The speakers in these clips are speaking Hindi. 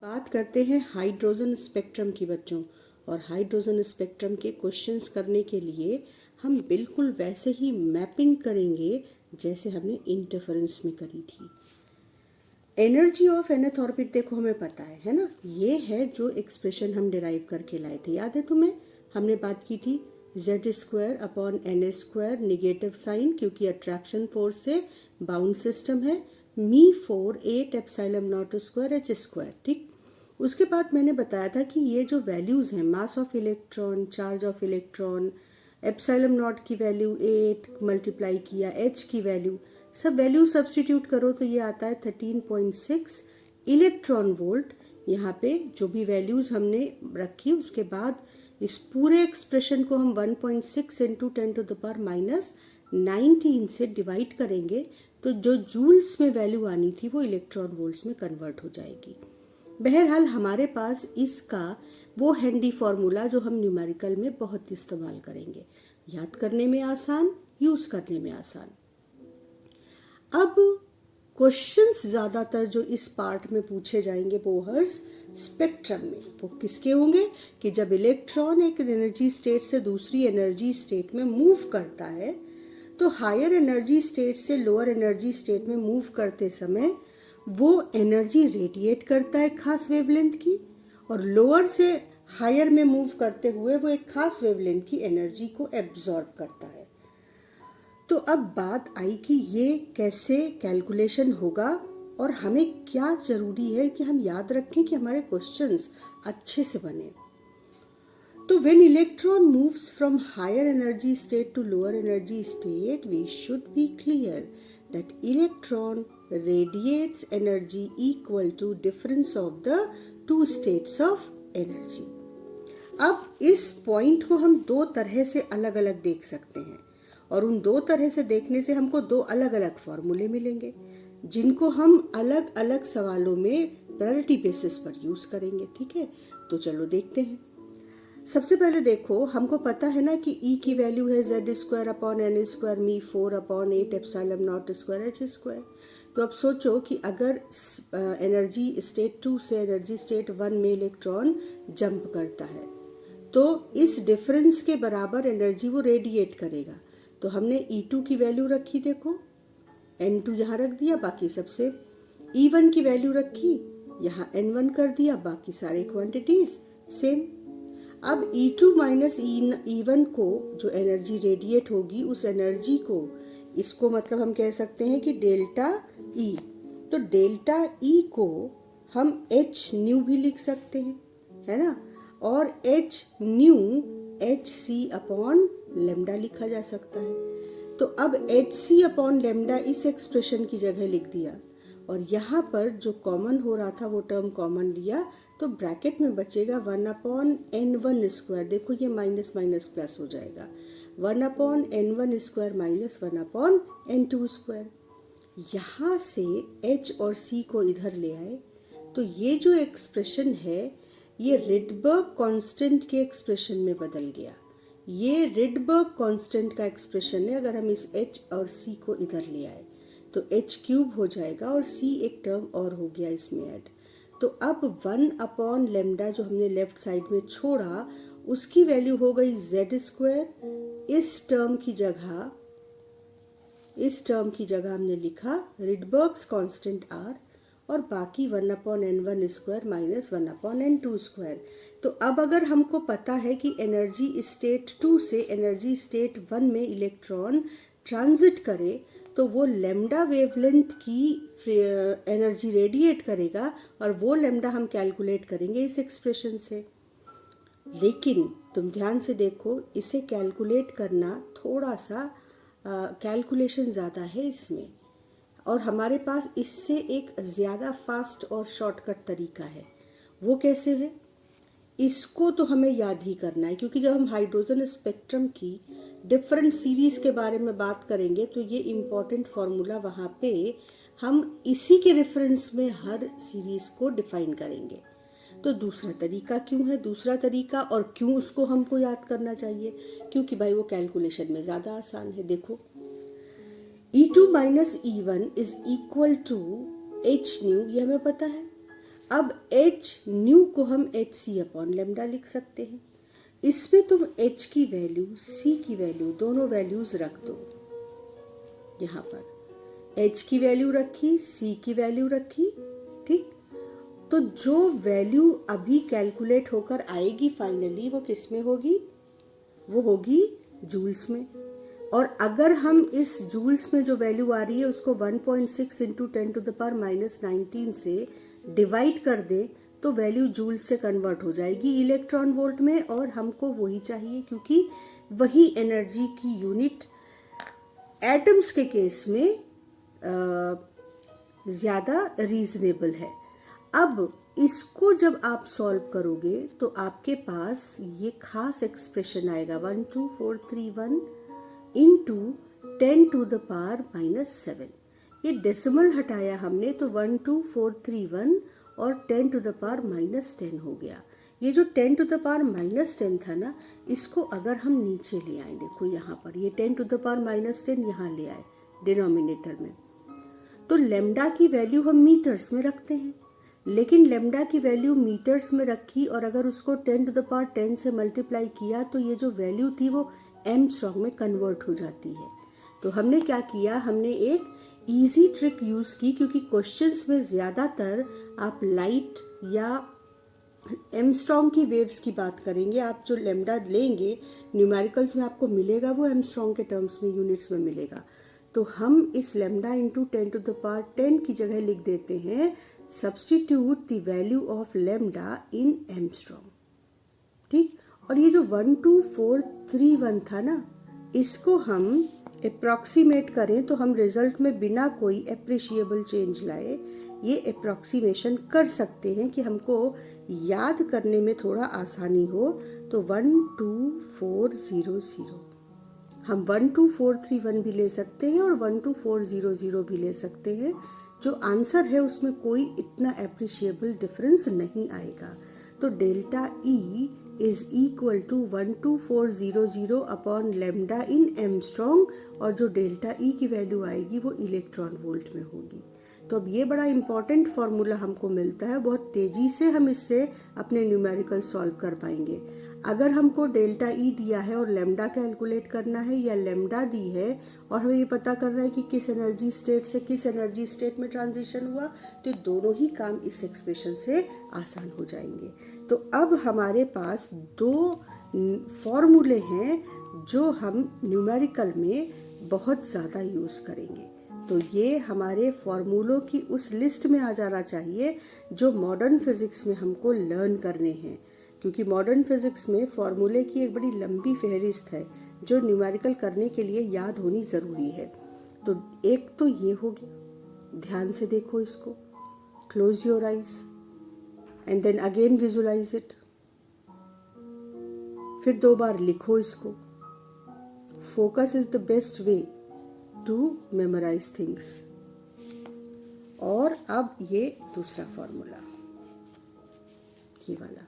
बात करते हैं हाइड्रोजन स्पेक्ट्रम की बच्चों। और हाइड्रोजन स्पेक्ट्रम के क्वेश्चंस करने के लिए हम बिल्कुल वैसे ही मैपिंग करेंगे जैसे हमने इंटरफेरेंस में करी थी। एनर्जी ऑफ nth ऑर्बिट देखो हमें पता है ना, ये है जो एक्सप्रेशन हम डिराइव करके लाए थे, याद है तुम्हें? हमने बात की थी z² upon n² negative sign, क्योंकि अट्रैक्शन फोर्स से बाउंड सिस्टम है, मी 4 8 एप्सिलॉन नॉट स्क्वायर h²। ठीक, उसके बाद मैंने बताया था कि ये जो वैल्यूज़ हैं, mass of electron, charge of electron, epsilon not की वैल्यू 8 मल्टीप्लाई किया h की वैल्यू, सब वैल्यू सब्स्टिट्यूट करो तो ये आता है 13.6 इलेक्ट्रॉन वोल्ट। यहाँ पे जो भी वैल्यूज़ हमने रखी उसके बाद इस पूरे एक्सप्रेशन को हम 1.6 इंटू 10⁻⁻19 से डिवाइड करेंगे तो जो जूल्स में वैल्यू आनी थी वो इलेक्ट्रॉन वोल्ट्स में कन्वर्ट हो जाएगी। बहरहाल हमारे पास इसका वो हैंडी फॉर्मूला जो हम न्यूमेरिकल में बहुत इस्तेमाल करेंगे, याद करने में आसान, यूज़ करने में आसान। अब क्वेश्चंस ज़्यादातर जो इस पार्ट में पूछे जाएंगे बोहर्स स्पेक्ट्रम में, वो किसके होंगे कि जब इलेक्ट्रॉन एक एनर्जी स्टेट से दूसरी एनर्जी स्टेट में मूव करता है तो हायर एनर्जी स्टेट से लोअर एनर्जी स्टेट में मूव करते समय वो एनर्जी रेडिएट करता है खास वेवलेंथ की, और लोअर से हायर में मूव करते हुए वो एक खास वेवलेंथ की एनर्जी को एब्जॉर्ब करता है। तो अब बात आई कि ये कैसे कैलकुलेशन होगा और हमें क्या ज़रूरी है कि हम याद रखें कि हमारे क्वेश्चंस अच्छे से बने। तो when electron moves from higher energy state to lower energy state, we should be clear that electron radiates energy equal to difference of the two states of energy. अब इस पॉइंट को हम दो तरह से अलग अलग देख सकते हैं, और उन दो तरह से देखने से हमको दो अलग अलग फॉर्मूले मिलेंगे जिनको हम अलग अलग सवालों में प्रायोरिटी बेसिस पर यूज़ करेंगे। ठीक है, तो चलो देखते हैं। सबसे पहले देखो, हमको पता है ना कि E की वैल्यू है z² upon n² me 4 upon 8 epsilon not square h²। तो अब सोचो कि अगर एनर्जी स्टेट 2 से एनर्जी स्टेट 1 में इलेक्ट्रॉन जंप करता है तो इस डिफरेंस के बराबर एनर्जी वो रेडिएट करेगा। तो हमने E2 की वैल्यू रखी, देखो n2 यहाँ रख दिया, बाकी सबसे E1 की वैल्यू रखी, यहाँ n1 कर दिया, बाकी सारे क्वांटिटीज सेम। अब E2 माइनस E1 को जो एनर्जी रेडिएट होगी उस एनर्जी को, इसको मतलब हम कह सकते हैं कि डेल्टा E। तो डेल्टा E को हम h न्यू भी लिख सकते हैं, है ना, और h new hc upon lambda लिखा जा सकता है। तो अब hc अपॉन लेमडा इस एक्सप्रेशन की जगह लिख दिया, और यहाँ पर जो कॉमन हो रहा था वो टर्म कॉमन लिया, तो ब्रैकेट में बचेगा 1/n1²। देखो ये माइनस माइनस प्लस हो जाएगा, 1/n1² माइनस 1/n2²। यहाँ से h और c को इधर ले आए तो ये जो एक्सप्रेशन है ये रिडबर्ग कांस्टेंट के एक्सप्रेशन में बदल गया। ये रिडबर्ग कांस्टेंट का एक्सप्रेशन है। अगर हम इस h और c को इधर ले आए तो h³ हो जाएगा और c एक टर्म और हो गया इसमें ऐड। तो अब 1 लेमडा जो हमने लेफ्ट साइड में छोड़ा उसकी वैल्यू हो गई z²। इस टर्म की जगह हमने लिखा रिडबर्ग्स कांस्टेंट r, और बाकी 1/n1² माइनस 1/n2²। तो अब अगर हमको पता है कि एनर्जी स्टेट 2 से एनर्जी स्टेट 1 में इलेक्ट्रॉन ट्रांजिट करे तो वो लेमडा वेवलेंथ की एनर्जी रेडिएट करेगा, और वो लेमडा हम कैलकुलेट करेंगे इस एक्सप्रेशन से। लेकिन तुम ध्यान से देखो, इसे कैलकुलेट करना थोड़ा सा कैलकुलेशन ज़्यादा है इसमें, और हमारे पास इससे एक ज़्यादा फास्ट और शॉर्टकट तरीका है। वो कैसे है? इसको तो हमें याद ही करना है, क्योंकि जब हम हाइड्रोजन स्पेक्ट्रम की डिफरेंट सीरीज़ के बारे में बात करेंगे तो ये इम्पॉर्टेंट फार्मूला वहाँ पे हम इसी के रेफरेंस में हर सीरीज़ को डिफाइन करेंगे। तो दूसरा तरीका क्यों है? दूसरा तरीका और क्यों उसको हमको याद करना चाहिए? क्योंकि भाई वो कैलकुलेशन में ज़्यादा आसान है। देखो, E2 minus E1 is equal to h nu, ये हमें पता है। अब h न्यू को हम hc अपॉन लेमडा लिख सकते हैं। इसमें तुम h की वैल्यू, c की वैल्यू, दोनों वैल्यूज रख दो। यहाँ पर h की वैल्यू रखी, c की वैल्यू रखी, ठीक। तो जो वैल्यू अभी कैलकुलेट होकर आएगी फाइनली वो किस में होगी? वो होगी जूल्स में। और अगर हम इस जूल्स में जो वैल्यू आ रही है उसको 1.6 इंटू 10⁻⁻19 से डिवाइड कर दें तो वैल्यू जूल्स से कन्वर्ट हो जाएगी इलेक्ट्रॉन वोल्ट में, और हमको वही चाहिए क्योंकि वही एनर्जी की यूनिट एटम्स के केस में ज़्यादा रीजनेबल है। अब इसको जब आप सॉल्व करोगे तो आपके पास ये खास एक्सप्रेशन आएगा 12431 इंटू 10⁻⁻7। ये डेसिमल हटाया हमने तो 12431 और 10⁻⁻10 हो गया। ये जो 10⁻⁻10 था ना, इसको अगर हम नीचे ले आए, देखो यहाँ पर ये 10⁻⁻10 यहाँ ले आए डिनोमिनेटर में, तो लेमडा की वैल्यू हम मीटर्स में रखते हैं, लेकिन लेमडा की वैल्यू मीटर्स में रखी और अगर उसको 10⁻10 से मल्टीप्लाई किया तो ये जो वैल्यू थी वो एंगस्ट्रॉम में कन्वर्ट हो जाती है। तो हमने क्या किया, हमने एक इजी ट्रिक यूज़ की, क्योंकि क्वेश्चंस में ज़्यादातर आप लाइट या एंगस्ट्रॉम की वेव्स की बात करेंगे। आप जो लेमडा लेंगे न्यूमेरिकल्स में आपको मिलेगा वो एंगस्ट्रॉम के टर्म्स में, यूनिट्स में मिलेगा। तो हम इस लेमडा इंटू 10⁻10 की जगह लिख देते हैं substitute the value of lambda in angstrom, ठीक। और ये जो 12431 था ना, इसको हम अप्रॉक्सीमेट करें तो हम रिजल्ट में बिना कोई एप्रिशिएबल चेंज लाए ये अप्रॉक्सीमेशन कर सकते हैं कि हमको याद करने में थोड़ा आसानी हो। तो 12400 हम 12431 भी ले सकते हैं और 12400 भी ले सकते हैं। जो आंसर है उसमें कोई इतना एप्रिशिएबल डिफरेंस नहीं आएगा। तो delta E is equal to 12400 upon lambda in angstrom, और जो डेल्टा ई की वैल्यू आएगी वो इलेक्ट्रॉन वोल्ट में होगी। तो अब ये बड़ा इंपॉर्टेंट फार्मूला हमको मिलता है, बहुत तेज़ी से हम इससे अपने न्यूमेरिकल सॉल्व कर पाएंगे। अगर हमको डेल्टा ई दिया है और लेमडा कैलकुलेट करना है, या लेमडा दी है और हमें ये पता करना है कि किस एनर्जी स्टेट से किस एनर्जी स्टेट में ट्रांजिशन हुआ, तो दोनों ही काम इस एक्सप्रेशन से आसान हो जाएंगे। तो अब हमारे पास दो फॉर्मूले हैं जो हम न्यूमेरिकल में बहुत ज़्यादा यूज़ करेंगे। तो ये हमारे फॉर्मूलों की उस लिस्ट में आ जाना चाहिए जो मॉडर्न फिज़िक्स में हमको लर्न करने हैं, क्योंकि मॉडर्न फिज़िक्स में फॉर्मूले की एक बड़ी लंबी फहरिस्त है जो न्यूमेरिकल करने के लिए याद होनी ज़रूरी है। तो एक तो ये होगी, ध्यान से देखो इसको, close your eyes and then again visualise it, फिर 2 बार लिखो इसको। Focus is the best way to memorise things. और अब ये दूसरा फॉर्मूला, ये वाला,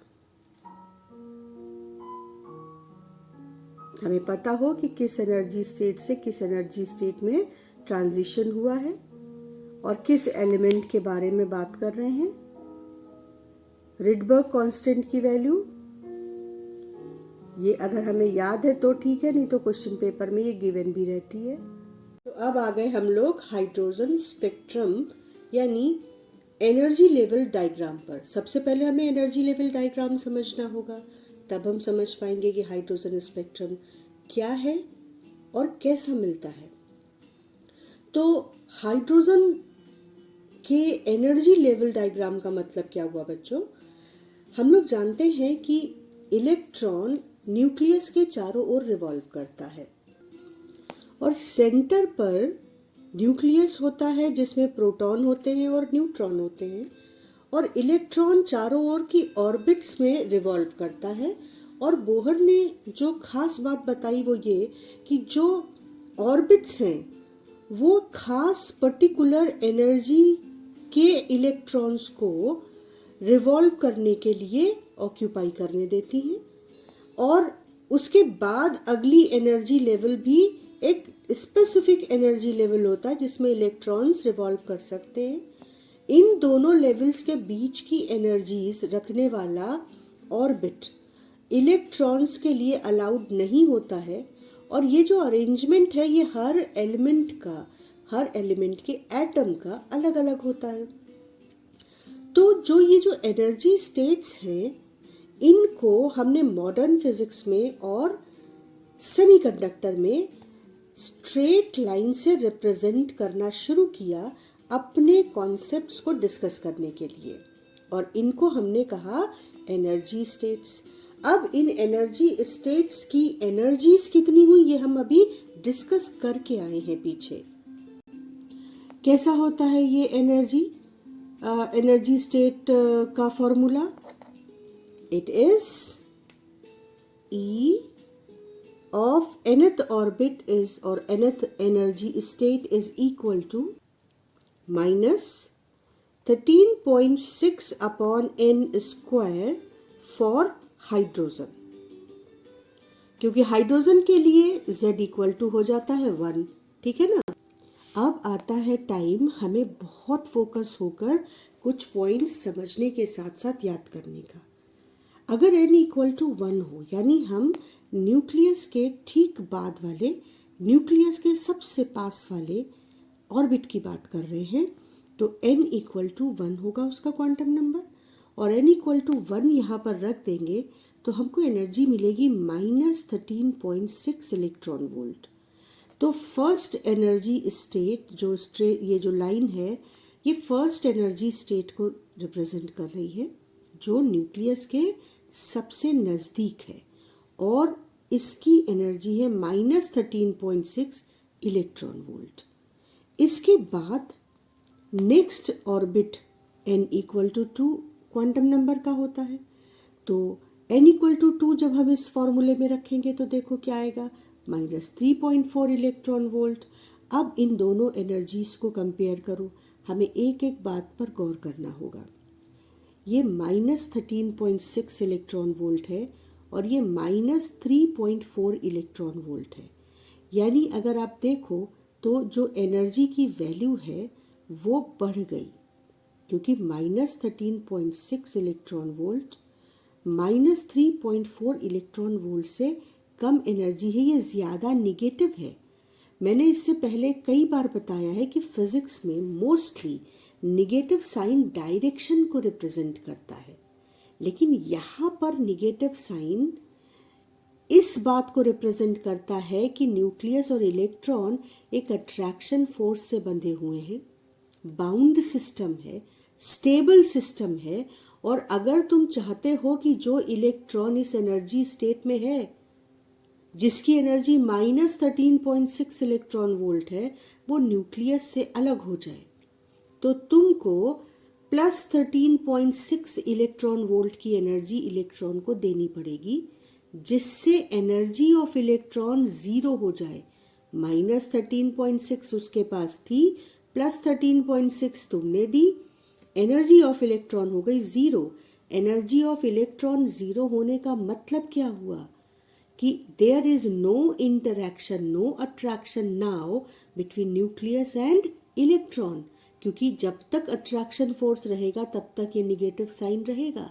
हमें पता हो कि किस एनर्जी स्टेट से किस एनर्जी स्टेट में ट्रांजिशन हुआ है और किस एलिमेंट के बारे में बात कर रहे हैं। रिडबर्ग कांस्टेंट की वैल्यू, ये अगर हमें याद है तो ठीक है, नहीं तो क्वेश्चन पेपर में ये गिवन भी रहती है। तो अब आ गए हम लोग हाइड्रोजन स्पेक्ट्रम यानी एनर्जी लेवल डायग्राम पर। सबसे पहले हमें एनर्जी लेवल डायग्राम समझना होगा, तब हम समझ पाएंगे कि हाइड्रोजन स्पेक्ट्रम क्या है और कैसा मिलता है। तो हाइड्रोजन के एनर्जी लेवल डायग्राम का मतलब क्या हुआ बच्चों? हम लोग जानते हैं कि इलेक्ट्रॉन न्यूक्लियस के चारों ओर रिवॉल्व करता है और सेंटर पर न्यूक्लियस होता है जिसमें प्रोटॉन होते हैं और न्यूट्रॉन होते हैं, और इलेक्ट्रॉन चारों ओर की ऑर्बिट्स में रिवॉल्व करता है। और बोहर ने जो खास बात बताई वो ये कि जो ऑर्बिट्स हैं वो खास पर्टिकुलर एनर्जी के इलेक्ट्रॉन्स को रिवॉल्व करने के लिए ऑक्यूपाई करने देती हैं, और उसके बाद अगली एनर्जी लेवल भी एक स्पेसिफिक एनर्जी लेवल होता है जिसमें इलेक्ट्रॉन्स रिवॉल्व कर सकते हैं। इन दोनों लेवल्स के बीच की एनर्जीज रखने वाला ऑर्बिट इलेक्ट्रॉन्स के लिए अलाउड नहीं होता है। और ये जो अरेंजमेंट है ये हर एलिमेंट के एटम का अलग अलग होता है। तो जो ये जो एनर्जी स्टेट्स हैं इनको हमने मॉडर्न फिजिक्स में और सेमीकंडक्टर में स्ट्रेट लाइन से रिप्रेजेंट करना शुरू किया अपने कॉन्सेप्ट्स को डिस्कस करने के लिए, और इनको हमने कहा एनर्जी स्टेट्स। अब इन एनर्जी स्टेट्स की एनर्जीज कितनी हुई ये हम अभी डिस्कस करके आए हैं पीछे। कैसा होता है ये एनर्जी स्टेट का formula? It is E of nth orbit is or nth energy state is equal to minus 13.6 upon n square for hydrogen, क्योंकि हाइड्रोजन के लिए z इक्वल टू हो जाता है 1, ठीक है ना। अब आता है टाइम हमें बहुत फोकस होकर कुछ पॉइंट्स समझने के साथ साथ याद करने का। अगर n इक्वल टू 1 हो यानी हम न्यूक्लियस के ठीक बाद वाले, न्यूक्लियस के सबसे पास वाले ऑर्बिट की बात कर रहे हैं, तो n इक्वल टू 1 होगा उसका क्वांटम नंबर, और n इक्वल टू 1 यहाँ पर रख देंगे तो हमको एनर्जी मिलेगी -13.6 इलेक्ट्रॉन वोल्ट। तो फर्स्ट एनर्जी स्टेट ये जो लाइन है ये फर्स्ट एनर्जी स्टेट को रिप्रेजेंट कर रही है जो न्यूक्लियस के सबसे नज़दीक है, और इसकी एनर्जी है -13.6 इलेक्ट्रॉन वोल्ट। इसके बाद next orbit n equal to 2 quantum number का होता है, तो n इक्वल टू 2 जब हम इस फॉर्मूले में रखेंगे तो देखो क्या आएगा, -3.4 इलेक्ट्रॉन वोल्ट। अब इन दोनों एनर्जीज को कंपेयर करो, हमें एक एक बात पर गौर करना होगा। ये -13.6 इलेक्ट्रॉन वोल्ट है और ये -3.4 इलेक्ट्रॉन वोल्ट है, यानी अगर आप देखो तो जो एनर्जी की वैल्यू है वो बढ़ गई, क्योंकि -13.6 इलेक्ट्रॉन वोल्ट -3.4 इलेक्ट्रॉन वोल्ट से कम एनर्जी है, ये ज़्यादा निगेटिव है। मैंने इससे पहले कई बार बताया है कि फिज़िक्स में मोस्टली निगेटिव साइन डायरेक्शन को रिप्रेजेंट करता है, लेकिन यहाँ पर निगेटिव साइन इस बात को रिप्रेजेंट करता है कि न्यूक्लियस और इलेक्ट्रॉन एक अट्रैक्शन फोर्स से बंधे हुए हैं, बाउंड सिस्टम है, स्टेबल सिस्टम है, और अगर तुम चाहते हो कि जो इलेक्ट्रॉन इस एनर्जी स्टेट में है जिसकी एनर्जी -13.6 इलेक्ट्रॉन वोल्ट है वो न्यूक्लियस से अलग हो जाए, तो तुमको +13.6 इलेक्ट्रॉन वोल्ट की एनर्जी इलेक्ट्रॉन को देनी पड़ेगी, जिससे एनर्जी ऑफ इलेक्ट्रॉन 0 हो जाए। -13.6 उसके पास थी, +13.6 तुमने दी, एनर्जी ऑफ इलेक्ट्रॉन हो गई 0। एनर्जी ऑफ इलेक्ट्रॉन 0 होने का मतलब क्या हुआ कि there is no interaction, no attraction now between nucleus and electron, क्योंकि जब तक अट्रैक्शन फोर्स रहेगा तब तक ये निगेटिव साइन रहेगा।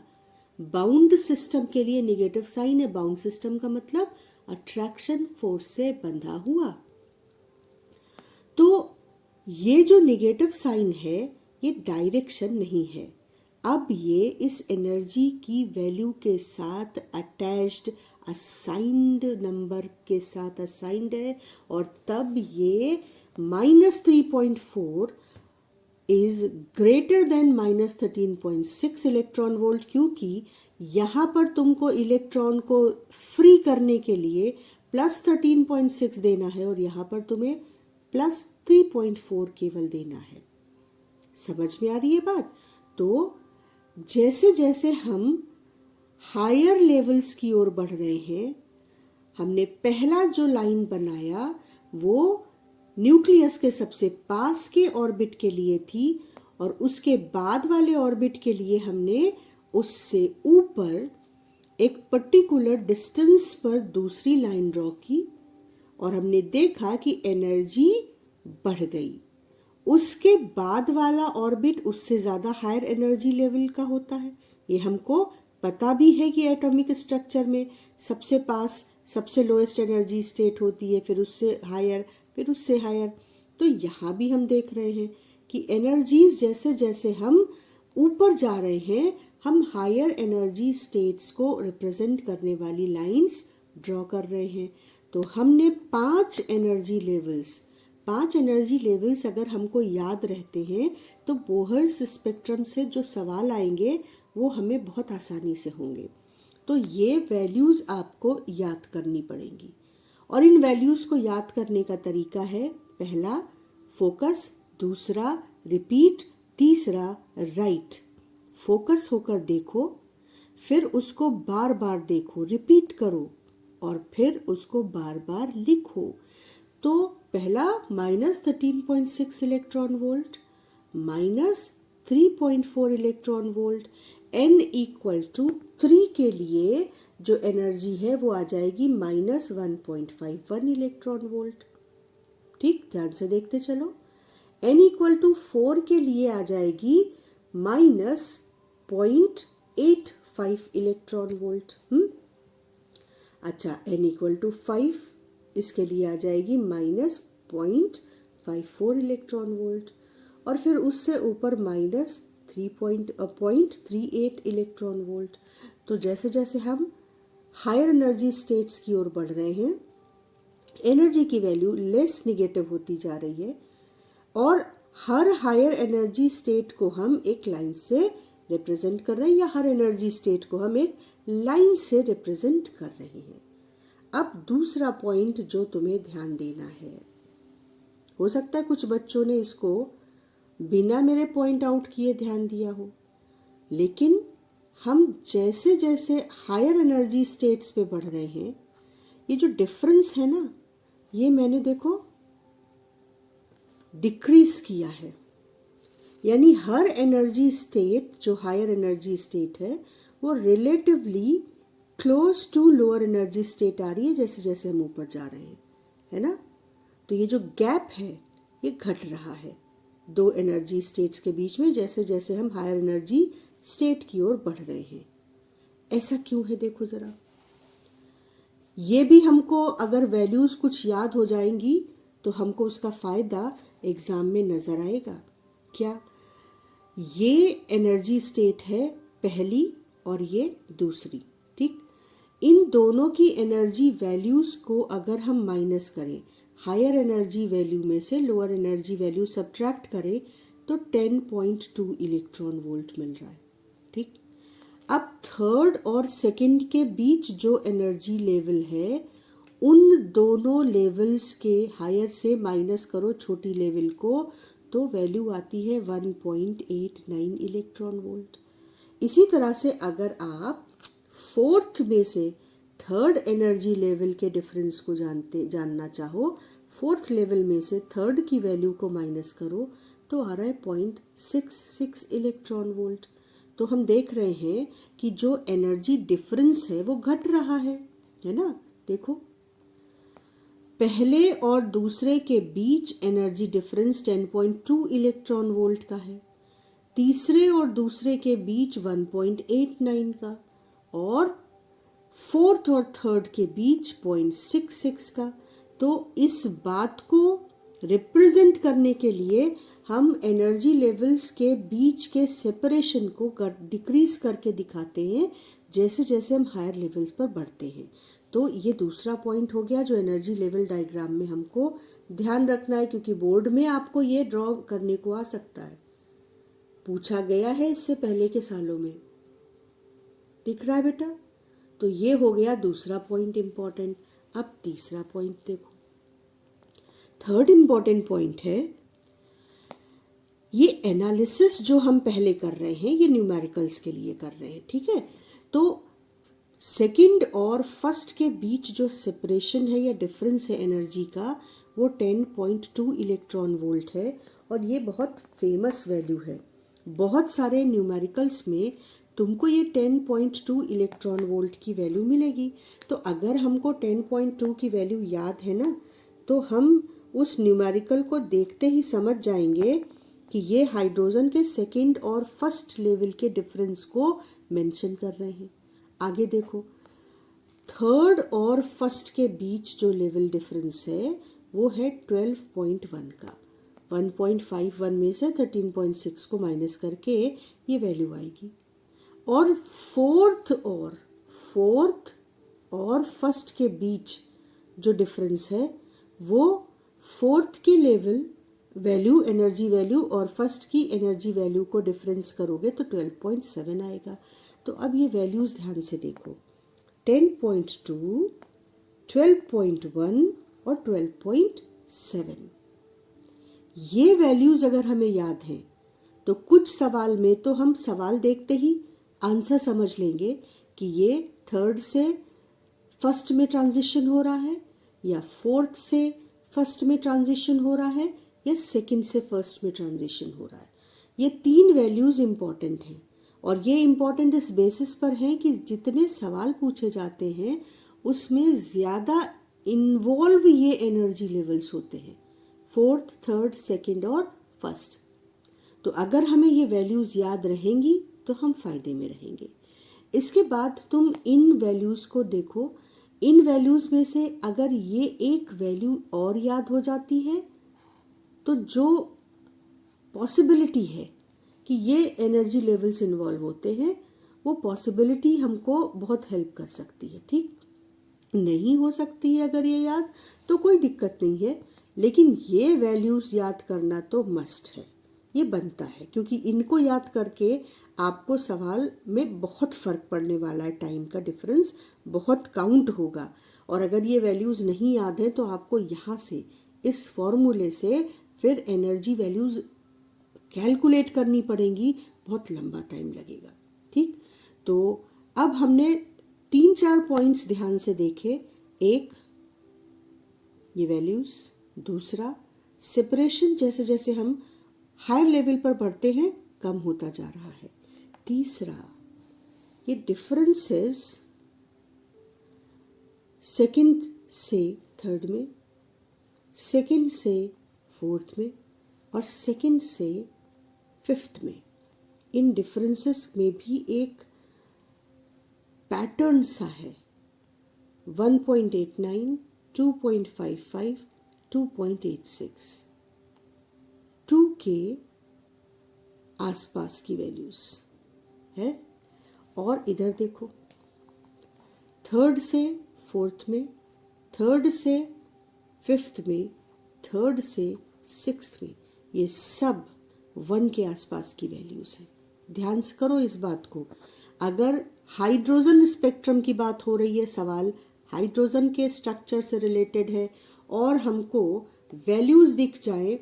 बाउंड सिस्टम के लिए निगेटिव साइन है, बाउंड सिस्टम का मतलब अट्रैक्शन फोर्स से बंधा हुआ। तो ये जो निगेटिव साइन है ये डायरेक्शन नहीं है, अब ये इस एनर्जी की वैल्यू के साथ अटैच्ड असाइंड नंबर के साथ असाइंड है, और तब ये -3.4 is greater than -13.6 electron volt, क्योंकि यहाँ पर तुमको इलेक्ट्रॉन को फ्री करने के लिए +13.6 देना है और यहाँ पर तुम्हें +3.4 केवल देना है। समझ में आ रही है बात? तो जैसे जैसे हम हायर लेवल्स की ओर बढ़ रहे हैं, हमने पहला जो लाइन बनाया वो न्यूक्लियस के सबसे पास के ऑर्बिट के लिए थी, और उसके बाद वाले ऑर्बिट के लिए हमने उससे ऊपर एक पर्टिकुलर डिस्टेंस पर दूसरी लाइन ड्रॉ की, और हमने देखा कि एनर्जी बढ़ गई। उसके बाद वाला ऑर्बिट उससे ज़्यादा हायर एनर्जी लेवल का होता है। ये हमको पता भी है कि एटॉमिक स्ट्रक्चर में सबसे पास सबसे लोएस्ट एनर्जी स्टेट होती है, फिर उससे हायर, फिर उससे हायर। तो यहाँ भी हम देख रहे हैं कि एनर्जीज जैसे जैसे हम ऊपर जा रहे हैं, हम हायर एनर्जी स्टेट्स को रिप्रेजेंट करने वाली लाइंस ड्रॉ कर रहे हैं। तो हमने 5 एनर्जी लेवल्स अगर हमको याद रहते हैं तो बोहर्स स्पेक्ट्रम से जो सवाल आएंगे वो हमें बहुत आसानी से होंगे। तो ये वैल्यूज़ आपको याद करनी पड़ेंगी, और इन वैल्यूज़ को याद करने का तरीका है, पहला फोकस, दूसरा रिपीट, तीसरा राइट। फोकस होकर देखो, फिर उसको बार बार देखो, रिपीट करो, और फिर उसको बार बार लिखो। तो पहला -13.6 electron volt, -3.4 electron volt, n equal to 3 के लिए जो एनर्जी है वो आ जाएगी -1.51 इलेक्ट्रॉन वोल्ट। ठीक, ध्यान से देखते चलो। n इक्वल टू 4 के लिए आ जाएगी -0.85 इलेक्ट्रॉन वोल्ट। अच्छा, n इक्वल टू 5 इसके लिए आ जाएगी -0.54 इलेक्ट्रॉन वोल्ट, और फिर उससे ऊपर -3.38 इलेक्ट्रॉन वोल्ट। तो जैसे जैसे हम हायर एनर्जी स्टेट्स की ओर बढ़ रहे हैं, एनर्जी की वैल्यू लेस निगेटिव होती जा रही है, और हर हायर एनर्जी स्टेट को हम एक लाइन से रिप्रेजेंट कर रहे हैं, या हर एनर्जी स्टेट को हम एक लाइन से रिप्रेजेंट कर रहे हैं। अब दूसरा पॉइंट जो तुम्हें ध्यान देना है, हो सकता है कुछ बच्चों ने इसको बिना मेरे पॉइंट आउट किए ध्यान दिया हो, लेकिन हम जैसे जैसे हायर एनर्जी स्टेट्स पे बढ़ रहे हैं, ये जो डिफरेंस है ना, ये मैंने देखो डिक्रीज किया है। यानी हर एनर्जी स्टेट जो हायर एनर्जी स्टेट है वो relatively close to lower energy state आ रही है जैसे जैसे हम ऊपर जा रहे हैं, है ना। तो ये जो गैप है ये घट रहा है दो एनर्जी स्टेट्स के बीच में, जैसे जैसे हम हायर एनर्जी स्टेट की ओर बढ़ रहे हैं। ऐसा क्यों है देखो जरा। ये भी हमको अगर वैल्यूज कुछ याद हो जाएंगी तो हमको उसका फायदा एग्जाम में नजर आएगा। क्या? ये एनर्जी स्टेट है पहली और ये दूसरी, ठीक। इन दोनों की एनर्जी वैल्यूज को अगर हम माइनस करें, हायर एनर्जी वैल्यू में से लोअर एनर्जी वैल्यू सब्ट्रैक्ट करें, तो 10.2 इलेक्ट्रॉन वोल्ट मिल रहा है, ठीक। अब थर्ड और सेकंड के बीच जो एनर्जी लेवल है, उन दोनों लेवल्स के हायर से माइनस करो छोटी लेवल को, तो वैल्यू आती है 1.89 इलेक्ट्रॉन वोल्ट। इसी तरह से अगर आप फोर्थ में से थर्ड एनर्जी लेवल के डिफरेंस को जानना चाहो, फोर्थ लेवल में से थर्ड की वैल्यू को माइनस करो, तो आ रहा है 0.66 इलेक्ट्रॉन वोल्ट। तो हम देख रहे हैं कि जो एनर्जी डिफरेंस है वो घट रहा है ना। देखो, पहले और दूसरे के बीच एनर्जी डिफरेंस 10.2 इलेक्ट्रॉन वोल्ट का है, तीसरे और दूसरे के बीच 1.89 का, और फोर्थ और थर्ड के बीच 0.66 का। तो इस बात को रिप्रेजेंट करने के लिए हम एनर्जी लेवल्स के बीच के सेपरेशन को डिक्रीज करके दिखाते हैं जैसे जैसे हम हायर लेवल्स पर बढ़ते हैं। तो ये दूसरा पॉइंट हो गया जो एनर्जी लेवल डायग्राम में हमको ध्यान रखना है, क्योंकि बोर्ड में आपको ये ड्रॉ करने को आ सकता है, पूछा गया है इससे पहले के सालों में। दिख रहा है बेटा? तो ये हो गया दूसरा पॉइंट इंपॉर्टेंट। अब तीसरा पॉइंट देखो, थर्ड इंपॉर्टेंट पॉइंट है, ये एनालिसिस जो हम पहले कर रहे हैं ये न्यूमेरिकल्स के लिए कर रहे हैं, ठीक है। तो सेकंड और फर्स्ट के बीच जो सेपरेशन है या डिफरेंस है एनर्जी का, वो 10.2 इलेक्ट्रॉन वोल्ट है, और ये बहुत फेमस वैल्यू है। बहुत सारे न्यूमेरिकल्स में तुमको ये 10.2 इलेक्ट्रॉन वोल्ट की वैल्यू मिलेगी। तो अगर हमको 10.2 की वैल्यू याद है ना, तो हम उस न्यूमेरिकल को देखते ही समझ जाएंगे कि ये हाइड्रोजन के सेकंड और फर्स्ट लेवल के डिफरेंस को मेंशन कर रहे हैं। आगे देखो, थर्ड और फर्स्ट के बीच जो लेवल डिफरेंस है वो है 12.1 का। 1.51 में से 13.6 को माइनस करके ये वैल्यू आएगी। और फोर्थ और फर्स्ट के बीच जो डिफरेंस है वो फोर्थ की लेवल वैल्यू, एनर्जी वैल्यू और फर्स्ट की एनर्जी वैल्यू को डिफरेंस करोगे तो 12.7 आएगा। तो अब ये वैल्यूज़ ध्यान से देखो, 10.2, 12.1 और 12.7। ये वैल्यूज़ अगर हमें याद हैं तो कुछ सवाल में तो हम सवाल देखते ही आंसर समझ लेंगे कि ये थर्ड से फर्स्ट में ट्रांजिशन हो रहा है या फोर्थ से फर्स्ट में ट्रांजिशन हो रहा है या सेकंड से फर्स्ट में ट्रांजिशन हो रहा है। ये तीन वैल्यूज़ इम्पॉर्टेंट हैं और ये इम्पॉर्टेंट इस बेसिस पर है कि जितने सवाल पूछे जाते हैं उसमें ज़्यादा इन्वॉल्व ये एनर्जी लेवल्स होते हैं, फोर्थ, थर्ड, सेकंड और फर्स्ट। तो अगर हमें ये वैल्यूज़ याद रहेंगी तो हम फायदे में रहेंगे। इसके बाद तुम इन वैल्यूज़ को देखो, इन वैल्यूज़ में से अगर ये एक वैल्यू और याद हो जाती है तो जो पॉसिबिलिटी है कि ये एनर्जी लेवल्स इन्वॉल्व होते हैं वो पॉसिबिलिटी हमको बहुत हेल्प कर सकती है। ठीक, नहीं हो सकती है अगर ये याद तो कोई दिक्कत नहीं है, लेकिन ये वैल्यूज़ याद करना तो मस्ट है, ये बनता है, क्योंकि इनको याद करके आपको सवाल में बहुत फ़र्क पड़ने वाला है, टाइम का डिफरेंस बहुत काउंट होगा। और अगर ये वैल्यूज़ नहीं याद है तो आपको यहाँ से इस फॉर्मूले से फिर एनर्जी वैल्यूज़ कैलकुलेट करनी पड़ेंगी, बहुत लंबा टाइम लगेगा। ठीक, तो अब हमने 3-4 पॉइंट्स ध्यान से देखे। एक, ये वैल्यूज़, दूसरा सेपरेशन जैसे जैसे हम हायर लेवल पर बढ़ते हैं कम होता जा रहा है, तीसरा ये डिफरेंसेस सेकंड से थर्ड में, सेकंड से फोर्थ में और सेकंड से फिफ्थ में, इन डिफरेंसेस में भी एक पैटर्न सा है, 1.89, 2.55, 2.86, 2 के आसपास की वैल्यूज़ है। और इधर देखो, थर्ड से फोर्थ में, थर्ड से फिफ्थ में, थर्ड से सिक्स्थ में, ये सब 1 के आसपास की वैल्यूज़ हैं। ध्यान से करो इस बात को। अगर हाइड्रोजन स्पेक्ट्रम की बात हो रही है, सवाल हाइड्रोजन के स्ट्रक्चर से रिलेटेड है और हमको वैल्यूज़ दिख जाए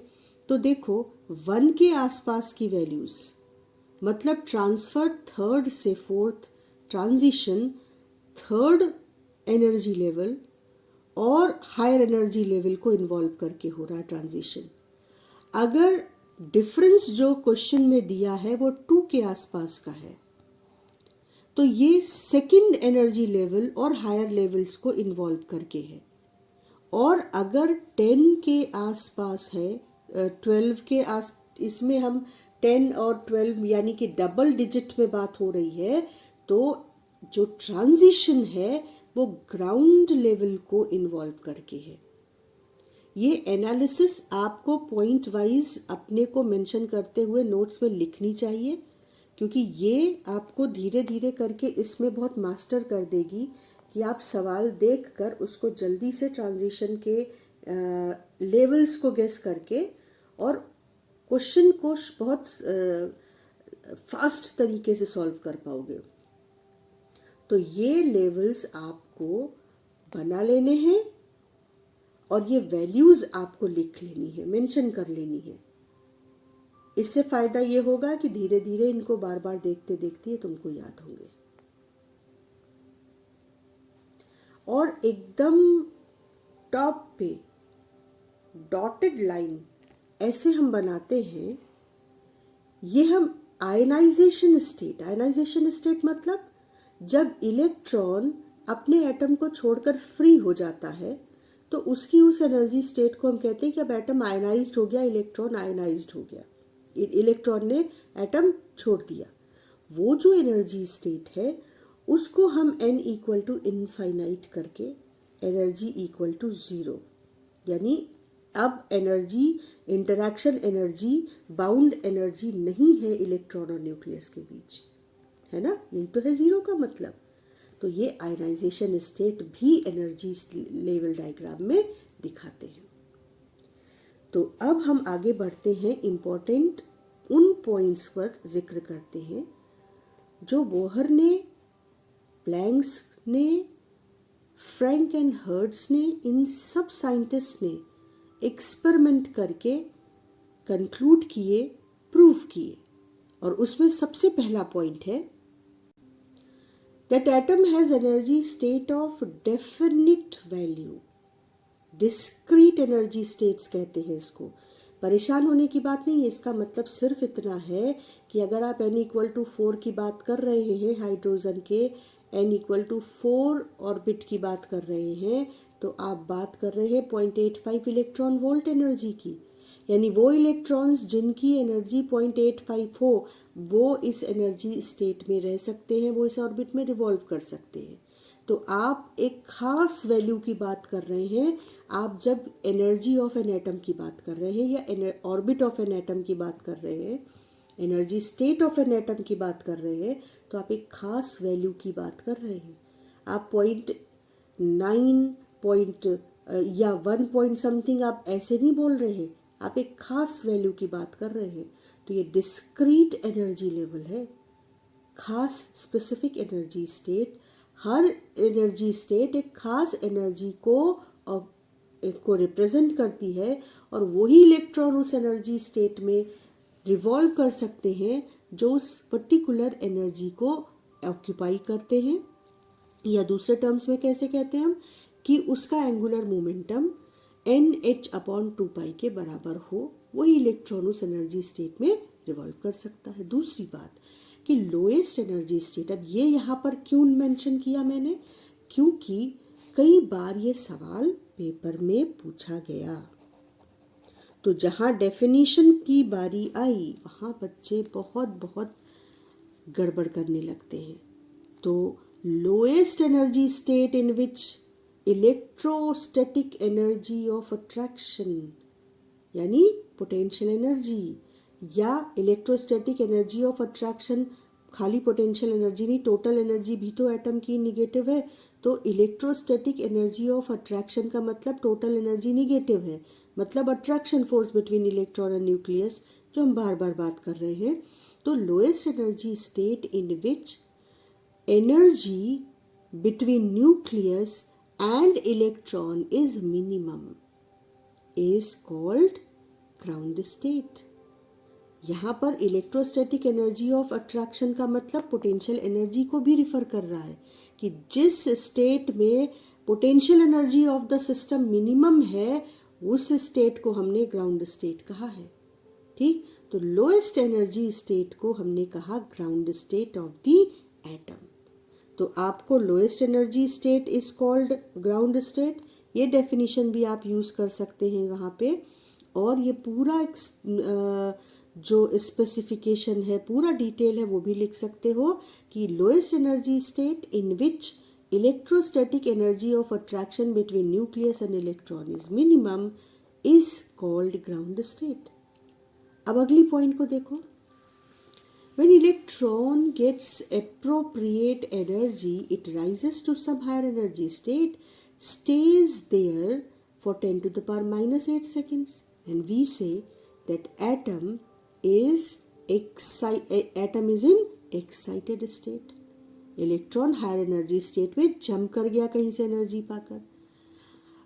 तो देखो 1 के आसपास की वैल्यूज़ मतलब ट्रांसफ़र थर्ड से fourth, transition third energy level और हायर एनर्जी लेवल को इन्वॉल्व करके हो रहा है ट्रांजिशन। अगर डिफरेंस जो क्वेश्चन में दिया है वो 2 के आसपास का है तो ये सेकंड एनर्जी लेवल और हायर लेवल्स को इन्वॉल्व करके है। और अगर 10 के आसपास है, 12 के इसमें हम 10 और 12 यानी कि डबल डिजिट में बात हो रही है, तो जो ट्रांजिशन है वो ग्राउंड लेवल को इन्वॉल्व करके है। ये एनालिसिस आपको पॉइंट वाइज अपने को मेंशन करते हुए नोट्स में लिखनी चाहिए, क्योंकि ये आपको धीरे धीरे करके इसमें बहुत मास्टर कर देगी कि आप सवाल देखकर उसको जल्दी से ट्रांजिशन के लेवल्स को गेस करके और क्वेश्चन को बहुत फास्ट तरीके से सॉल्व कर पाओगे। तो ये लेवल्स आपको बना लेने हैं और ये वैल्यूज़ आपको लिख लेनी है, मेंशन कर लेनी है। इससे फ़ायदा ये होगा कि धीरे धीरे इनको बार बार देखते देखते ये तुमको याद होंगे। और एकदम टॉप पे डॉटेड लाइन ऐसे हम बनाते हैं, ये हम आयनाइजेशन स्टेट मतलब जब इलेक्ट्रॉन अपने एटम को छोड़कर फ्री हो जाता है तो उसकी उस एनर्जी स्टेट को हम कहते हैं कि अब एटम आयनाइज्ड हो गया, इलेक्ट्रॉन आयनाइज्ड हो गया, इलेक्ट्रॉन ने एटम छोड़ दिया। वो जो एनर्जी स्टेट है उसको हम n इक्वल टू इनफाइनाइट करके एनर्जी इक्वल टू 0, यानी अब energy, interaction energy, bound energy नहीं है इलेक्ट्रॉन और न्यूक्लियस के बीच, है ना। यही तो है जीरो का मतलब। तो ये आयनाइजेशन स्टेट भी एनर्जी लेवल डायग्राम में दिखाते हैं। तो अब हम आगे बढ़ते हैं, इम्पोर्टेंट उन पॉइंट्स पर जिक्र करते हैं जो बोहर ने, प्लैंक्स ने, फ्रैंक एंड हर्ट्ज ने, इन सब साइंटिस्ट ने एक्सपेरिमेंट करके कंक्लूड किए, प्रूव किए। और उसमें सबसे पहला पॉइंट है that atom has energy state of definite value. Discrete energy states कहते हैं इसको। परेशान होने की बात नहीं है, इसका मतलब सिर्फ इतना है कि अगर आप n इक्वल टू 4 की बात कर रहे हैं, हाइड्रोजन के n इक्वल टू 4 ऑर्बिट की बात कर रहे हैं, तो आप बात कर रहे हैं 0.85 इलेक्ट्रॉन वोल्ट एनर्जी की। यानी वो इलेक्ट्रॉन्स जिनकी एनर्जी 0.85 हो वो इस एनर्जी स्टेट में रह सकते हैं, वो इस ऑर्बिट में रिवॉल्व कर सकते हैं। तो आप एक खास वैल्यू की बात कर रहे हैं। आप जब एनर्जी ऑफ एन एटम की बात कर रहे हैं या ऑर्बिट ऑफ एन एटम की बात कर रहे हैं, energy state of an atom की बात कर रहे हैं, तो आप एक खास वैल्यू की बात कर रहे हैं। आप 0.9 पॉइंट या 1 पॉइंट समथिंग आप ऐसे नहीं बोल रहे हैं, आप एक खास वैल्यू की बात कर रहे हैं। तो ये डिस्क्रीट एनर्जी लेवल है, खास स्पेसिफिक एनर्जी स्टेट। हर एनर्जी स्टेट एक खास एनर्जी को रिप्रेजेंट करती है और वही इलेक्ट्रॉन उस एनर्जी स्टेट में रिवॉल्व कर सकते हैं जो उस पर्टिकुलर एनर्जी को ऑक्यूपाई करते हैं। या दूसरे टर्म्स में कैसे कहते हैं हम कि उसका एंगुलर मोमेंटम NH/2π के बराबर हो, वही इलेक्ट्रॉन उस एनर्जी स्टेट में रिवॉल्व कर सकता है। दूसरी बात कि लोएस्ट एनर्जी स्टेट, अब ये यहाँ पर क्यों मेंशन किया मैंने, क्योंकि कई बार ये सवाल पेपर में पूछा गया। तो जहाँ डेफिनेशन की बारी आई वहाँ बच्चे बहुत गड़बड़ करने लगते हैं। तो lowest energy state in which electrostatic energy of attraction, यानी पोटेंशियल एनर्जी या इलेक्ट्रोस्टैटिक एनर्जी ऑफ अट्रैक्शन, खाली पोटेंशियल एनर्जी नहीं, टोटल एनर्जी भी तो एटम की निगेटिव है। तो इलेक्ट्रोस्टैटिक एनर्जी ऑफ अट्रैक्शन का मतलब टोटल एनर्जी निगेटिव है, मतलब attraction force between electron and nucleus, जो हम बार बार बात कर रहे हैं। तो lowest energy state in which energy between nucleus and electron is minimum is called ground state। यहाँ पर इलेक्ट्रोस्टैटिक एनर्जी ऑफ अट्रैक्शन का मतलब पोटेंशियल एनर्जी को भी रिफर कर रहा है कि जिस स्टेट में potential energy of the system minimum है उस स्टेट को हमने ग्राउंड स्टेट कहा है। ठीक, तो लोएस्ट एनर्जी स्टेट को हमने कहा ground state of the atom. तो आपको lowest energy state is called ground state, ये डेफिनेशन भी आप यूज़ कर सकते हैं वहाँ पे। और ये पूरा जो स्पेसिफिकेशन है, पूरा डिटेल है, वो भी लिख सकते हो कि lowest energy state in which electrostatic energy of attraction between nucleus and electron is minimum is called ground state. अब अगली पॉइंट को देखो। When electron gets appropriate energy, it rises to some higher energy state, stays there for 10 to the power minus 8 seconds, and we say that atom is in excited state. Electron higher energy state में जम कर गया कहीं से एनर्जी पाकर।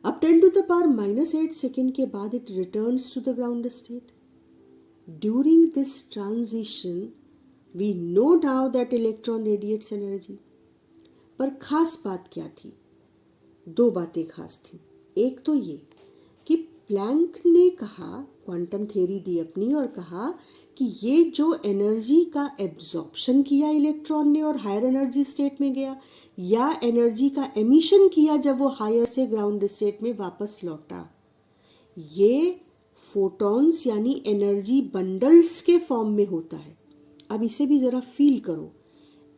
अब 10 to the power minus 8 second के बाद it returns to the ground state. During this transition we know now that electron radiates energy। पर खास बात क्या थी? दो बातें खास थी। एक तो ये कि प्लैंक ने कहा, क्वांटम थ्योरी दी अपनी और कहा कि ये जो एनर्जी का एब्जॉर्प्शन किया इलेक्ट्रॉन ने और हायर एनर्जी स्टेट में गया, या एनर्जी का एमिशन किया जब वो हायर से ग्राउंड स्टेट में वापस लौटा, ये फोटॉन्स यानी एनर्जी बंडल्स के फॉर्म में होता है। अब इसे भी ज़रा फील करो,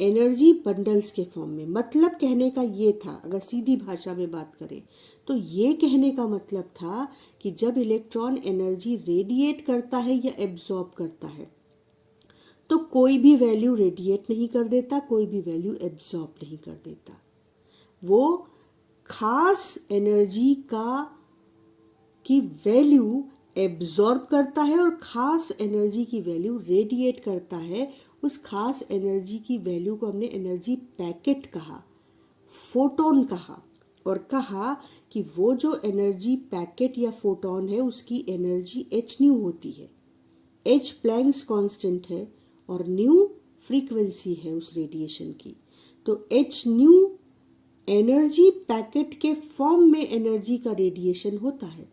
एनर्जी बंडल्स के फॉर्म में। मतलब कहने का ये था, अगर सीधी भाषा में बात करें तो ये कहने का मतलब था कि जब इलेक्ट्रॉन एनर्जी रेडिएट करता है या एब्जॉर्ब करता है तो कोई भी वैल्यू रेडिएट नहीं कर देता, कोई भी वैल्यू एब्जॉर्ब नहीं कर देता। वो खास एनर्जी की वैल्यू एब्जॉर्ब करता है और खास एनर्जी की वैल्यू रेडिएट करता है। उस खास एनर्जी की वैल्यू को हमने एनर्जी पैकेट कहा, फोटोन कहा, और कहा कि वो जो एनर्जी पैकेट या फोटोन है उसकी एनर्जी h न्यू होती है। h प्लैंक्स कांस्टेंट है और न्यू फ्रीक्वेंसी है उस रेडिएशन की। तो h न्यू एनर्जी पैकेट के फॉर्म में एनर्जी का रेडिएशन होता है,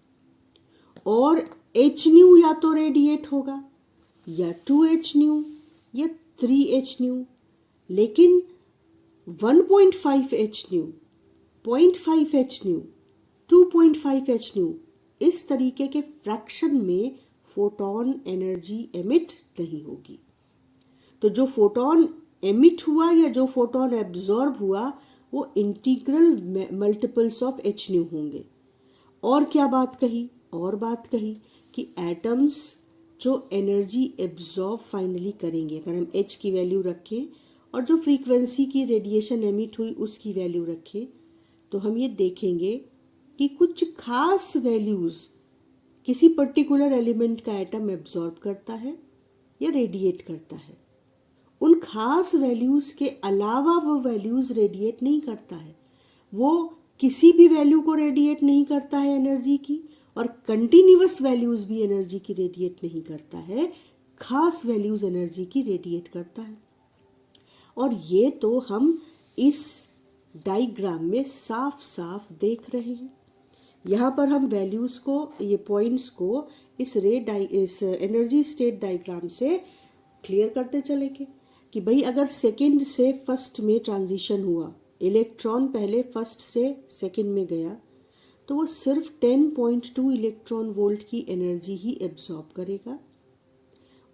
और h न्यू या तो रेडिएट होगा या 2h न्यू या 3h न्यू, लेकिन 1.5h new, 0.5h new, 2.5h new इस तरीके के फ्रैक्शन में फोटोन एनर्जी एमिट नहीं होगी। तो जो फोटोन एमिट हुआ या जो फोटोन एब्जॉर्ब हुआ वो integral multiples of h new होंगे। और क्या बात कही? और बात कही कि एटम्स जो एनर्जी एब्जॉर्ब फाइनली करेंगे, अगर हम h की वैल्यू रखें और जो फ्रीक्वेंसी की रेडिएशन एमिट हुई उसकी वैल्यू रखें, तो हम ये देखेंगे कि कुछ खास वैल्यूज़ किसी पर्टिकुलर एलिमेंट का एटम एब्जॉर्ब करता है या रेडिएट करता है। उन खास वैल्यूज़ के अलावा वो वैल्यूज़ रेडिएट नहीं करता है। वो किसी भी वैल्यू को रेडिएट नहीं करता है एनर्जी की, और कंटिन्यूअस वैल्यूज़ भी एनर्जी की रेडिएट नहीं करता है। खास वैल्यूज़ एनर्जी की रेडिएट करता है। और ये तो हम इस डायग्राम में साफ साफ देख रहे हैं। यहाँ पर हम वैल्यूज़ को, ये पॉइंट्स को इस एनर्जी स्टेट डायग्राम से क्लियर करते चलेंगे कि भाई अगर सेकंड से फर्स्ट में ट्रांजिशन हुआ, इलेक्ट्रॉन पहले फर्स्ट से सेकंड में गया, तो वो सिर्फ 10.2 इलेक्ट्रॉन वोल्ट की एनर्जी ही एब्जॉर्ब करेगा।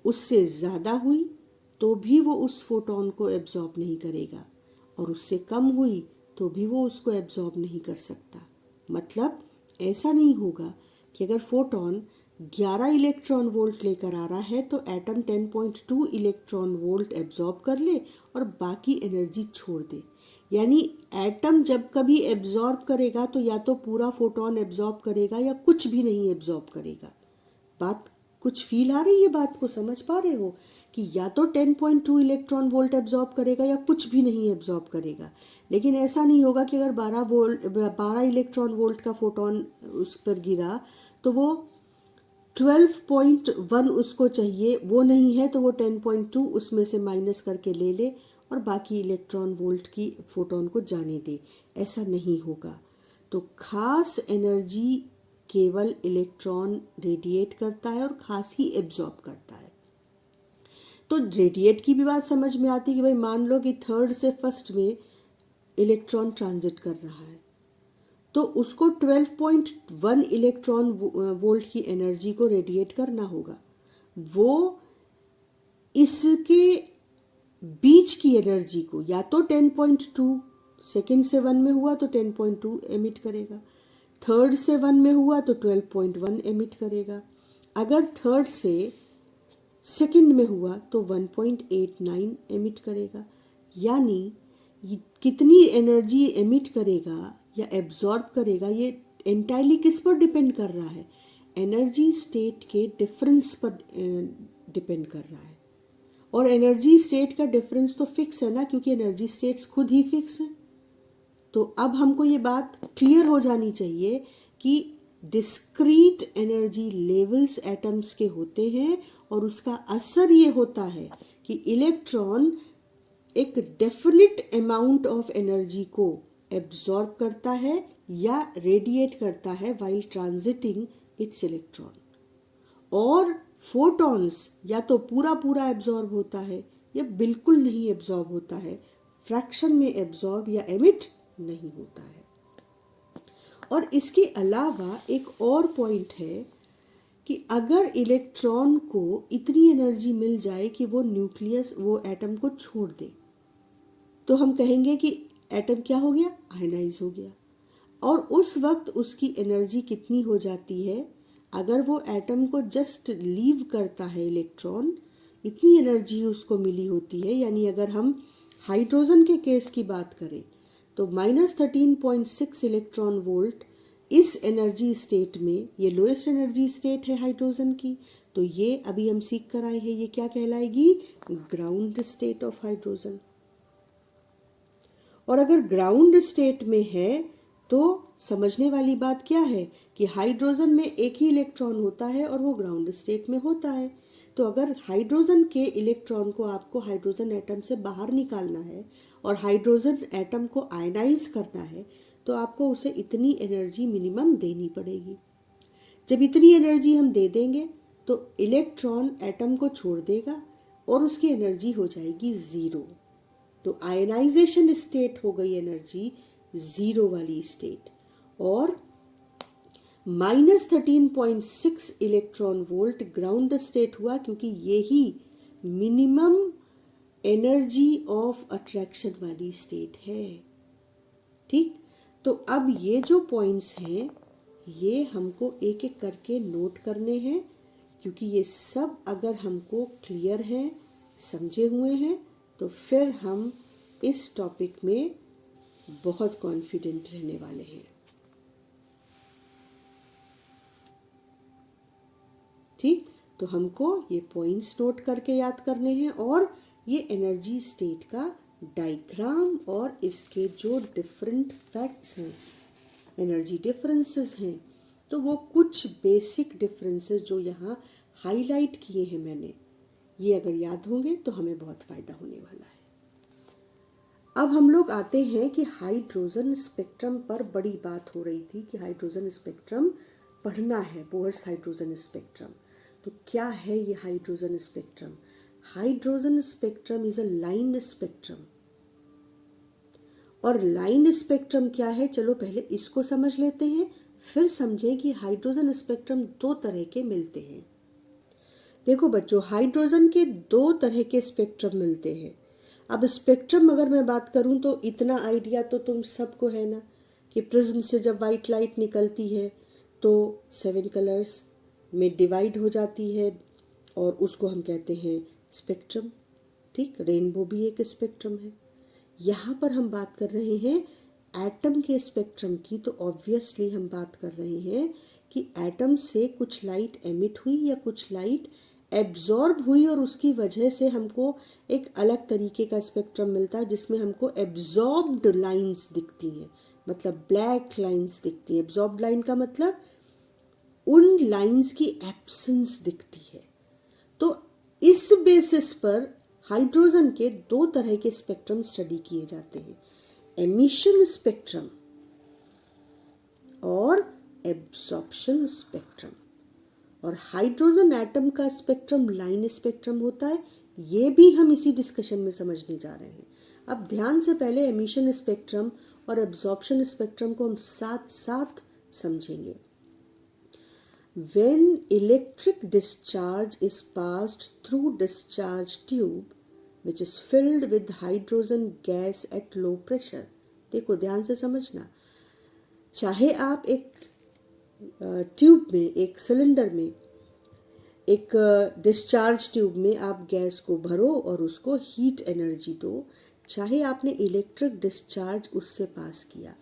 उससे ज़्यादा हुई तो भी वो उस फोटोन को एब्जॉर्ब नहीं करेगा, और उससे कम हुई तो भी वो उसको एब्जॉर्ब नहीं कर सकता। मतलब ऐसा नहीं होगा कि अगर फोटोन 11 इलेक्ट्रॉन वोल्ट लेकर आ रहा है तो एटम 10.2 इलेक्ट्रॉन वोल्ट एब्जॉर्ब कर ले और बाकी एनर्जी छोड़ दे। यानी एटम जब कभी एब्जॉर्ब करेगा तो या तो पूरा फोटोन एब्जॉर्ब करेगा या कुछ भी नहीं एब्जॉर्ब करेगा। बात कुछ फील आ रही है? बात को समझ पा रहे हो कि या तो 10.2 इलेक्ट्रॉन वोल्ट एब्जॉर्ब करेगा या कुछ भी नहीं एब्जॉर्ब करेगा। लेकिन ऐसा नहीं होगा कि अगर 12 इलेक्ट्रॉन वोल्ट का फोटोन उस पर गिरा तो वो 12.1 उसको चाहिए, वो नहीं है तो वो 10.2 उसमें से माइनस करके ले ले और बाकी इलेक्ट्रॉन वोल्ट की फोटोन को जाने दे। ऐसा नहीं होगा। तो खास एनर्जी केवल इलेक्ट्रॉन रेडिएट करता है और खास ही एब्जॉर्ब करता है। तो रेडिएट की भी बात समझ में आती है कि भाई मान लो कि थर्ड से फर्स्ट में इलेक्ट्रॉन ट्रांजिट कर रहा है, तो उसको 12.1 इलेक्ट्रॉन वोल्ट की एनर्जी को रेडिएट करना होगा। वो इसके बीच की एनर्जी को या तो 10.2, सेकेंड से 1 में हुआ तो 10.2 एमिट करेगा, थर्ड से 1 में हुआ तो 12.1 एमिट करेगा, अगर थर्ड से सेकेंड में हुआ तो 1.89 एमिट करेगा। यानी कितनी एनर्जी एमिट करेगा या एब्जॉर्ब करेगा ये एंटायरली किस पर डिपेंड कर रहा है? एनर्जी स्टेट के डिफरेंस पर डिपेंड कर रहा है। और एनर्जी स्टेट का डिफरेंस तो फिक्स है ना, क्योंकि एनर्जी स्टेट्स खुद ही फिक्स है। तो अब हमको ये बात क्लियर हो जानी चाहिए कि डिस्क्रीट एनर्जी लेवल्स एटम्स के होते हैं और उसका असर ये होता है कि इलेक्ट्रॉन एक डेफिनिट अमाउंट ऑफ एनर्जी को एब्जॉर्ब करता है या रेडिएट करता है वाइल ट्रांजिटिंग इट्स इलेक्ट्रॉन। और फोटॉन्स या तो पूरा पूरा एब्जॉर्ब होता है या बिल्कुल नहीं एब्जॉर्ब होता है, फ्रैक्शन में एब्जॉर्ब या एमिट नहीं होता है। और इसके अलावा एक और पॉइंट है कि अगर इलेक्ट्रॉन को इतनी एनर्जी मिल जाए कि वो न्यूक्लियस, वो एटम को छोड़ दे, तो हम कहेंगे कि एटम क्या हो गया, आयनाइज हो गया। और उस वक्त उसकी एनर्जी कितनी हो जाती है, अगर वो एटम को जस्ट लीव करता है इलेक्ट्रॉन, इतनी एनर्जी उसको मिली होती है। यानी अगर हम हाइड्रोजन के केस की बात करें तो -13.6 इलेक्ट्रॉन वोल्ट इस एनर्जी स्टेट में, ये लोएस्ट एनर्जी स्टेट है हाइड्रोजन की, तो ये अभी हम सीख कर आए हैं, ये क्या कहलाएगी, ग्राउंड स्टेट ऑफ हाइड्रोजन। और अगर ग्राउंड स्टेट में है तो समझने वाली बात क्या है कि हाइड्रोजन में एक ही इलेक्ट्रॉन होता है और वो ग्राउंड स्टेट में होता है। तो अगर हाइड्रोजन के इलेक्ट्रॉन को आपको हाइड्रोजन एटम से बाहर निकालना है और हाइड्रोजन एटम को आयनाइज करना है, तो आपको उसे इतनी एनर्जी मिनिमम देनी पड़ेगी। जब इतनी एनर्जी हम दे देंगे तो इलेक्ट्रॉन एटम को छोड़ देगा और उसकी एनर्जी हो जाएगी ज़ीरो। तो आयनाइजेशन स्टेट हो गई एनर्जी ज़ीरो वाली स्टेट। और -13.6 इलेक्ट्रॉन वोल्ट ग्राउंड स्टेट हुआ, क्योंकि यही मिनिमम एनर्जी ऑफ अट्रैक्शन वाली स्टेट है। ठीक, तो अब ये जो पॉइंट्स हैं ये हमको एक एक करके नोट करने हैं, क्योंकि ये सब अगर हमको क्लियर हैं, समझे हुए हैं, तो फिर हम इस टॉपिक में बहुत कॉन्फिडेंट रहने वाले हैं। ठीक, तो हमको ये पॉइंट्स नोट करके याद करने हैं और ये एनर्जी स्टेट का डायग्राम और इसके जो डिफरेंट फैक्ट्स हैं, एनर्जी डिफरेंसेस हैं, तो वो कुछ बेसिक डिफरेंसेस जो यहाँ हाईलाइट किए हैं मैंने, ये अगर याद होंगे तो हमें बहुत फ़ायदा होने वाला है। अब हम लोग आते हैं कि हाइड्रोजन स्पेक्ट्रम पर बड़ी बात हो रही थी कि हाइड्रोजन स्पेक्ट्रम पढ़ना है, बोहर्स हाइड्रोजन स्पेक्ट्रम। तो क्या है ये hydrogen spectrum? Hydrogen spectrum is a line spectrum. और लाइन स्पेक्ट्रम क्या है, चलो पहले इसको समझ लेते हैं, फिर समझें कि हाइड्रोजन स्पेक्ट्रम दो तरह के मिलते हैं। देखो बच्चों, हाइड्रोजन के दो तरह के स्पेक्ट्रम मिलते हैं। अब स्पेक्ट्रम अगर मैं बात करूं तो इतना आइडिया तो तुम सबको है ना कि प्रिज्म से जब वाइट लाइट निकलती है तो 7 कलर्स में डिवाइड हो जाती है और उसको हम कहते हैं स्पेक्ट्रम। ठीक, रेनबो भी एक स्पेक्ट्रम है। यहाँ पर हम बात कर रहे हैं एटम के स्पेक्ट्रम की, तो ऑब्वियसली हम बात कर रहे हैं कि एटम से कुछ लाइट एमिट हुई या कुछ लाइट एब्जॉर्ब हुई और उसकी वजह से हमको एक अलग तरीके का स्पेक्ट्रम मिलता है जिसमें हमको एब्जॉर्ब्ड लाइंस दिखती हैं, मतलब ब्लैक लाइंस दिखती हैं। एब्जॉर्ब्ड लाइन का मतलब उन लाइंस की एब्सेंस दिखती है। तो इस बेसिस पर हाइड्रोजन के दो तरह के स्पेक्ट्रम स्टडी किए जाते हैं, एमिशन स्पेक्ट्रम और एब्जॉर्प्शन स्पेक्ट्रम। और हाइड्रोजन एटम का स्पेक्ट्रम लाइन स्पेक्ट्रम होता है, ये भी हम इसी डिस्कशन में समझने जा रहे हैं। अब ध्यान से पहले एमिशन स्पेक्ट्रम और एब्जॉर्प्शन स्पेक्ट्रम को हम साथ साथ समझेंगे। When electric discharge is passed through discharge tube which is filled with hydrogen gas at low pressure, देखो ध्यान से समझना, चाहे आप एक ट्यूब में, एक सिलेंडर में, एक डिस्चार्ज ट्यूब में आप गैस को भरो और उसको हीट एनर्जी दो, चाहे आपने इलेक्ट्रिक डिस्चार्ज उससे पास किया,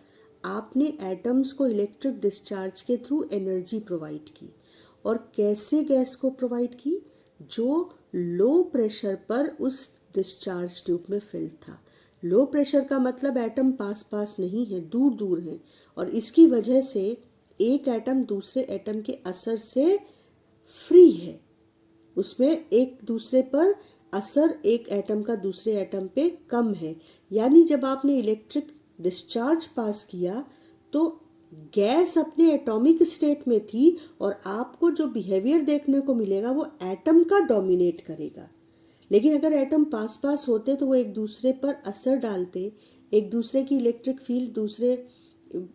आपने एटम्स को इलेक्ट्रिक डिस्चार्ज के थ्रू एनर्जी प्रोवाइड की। और कैसे गैस को प्रोवाइड की? जो लो प्रेशर पर उस डिस्चार्ज ट्यूब में फिल था। लो प्रेशर का मतलब एटम पास पास नहीं है, दूर दूर है, और इसकी वजह से एक एटम दूसरे एटम के असर से फ्री है, उसमें एक दूसरे पर असर एक एटम का दूसरे एटम पे कम है। यानी जब आपने इलेक्ट्रिक डिस्चार्ज पास किया तो गैस अपने एटॉमिक स्टेट में थी और आपको जो बिहेवियर देखने को मिलेगा वो एटम का डोमिनेट करेगा। लेकिन अगर एटम पास पास होते तो वो एक दूसरे पर असर डालते, एक दूसरे की इलेक्ट्रिक फील्ड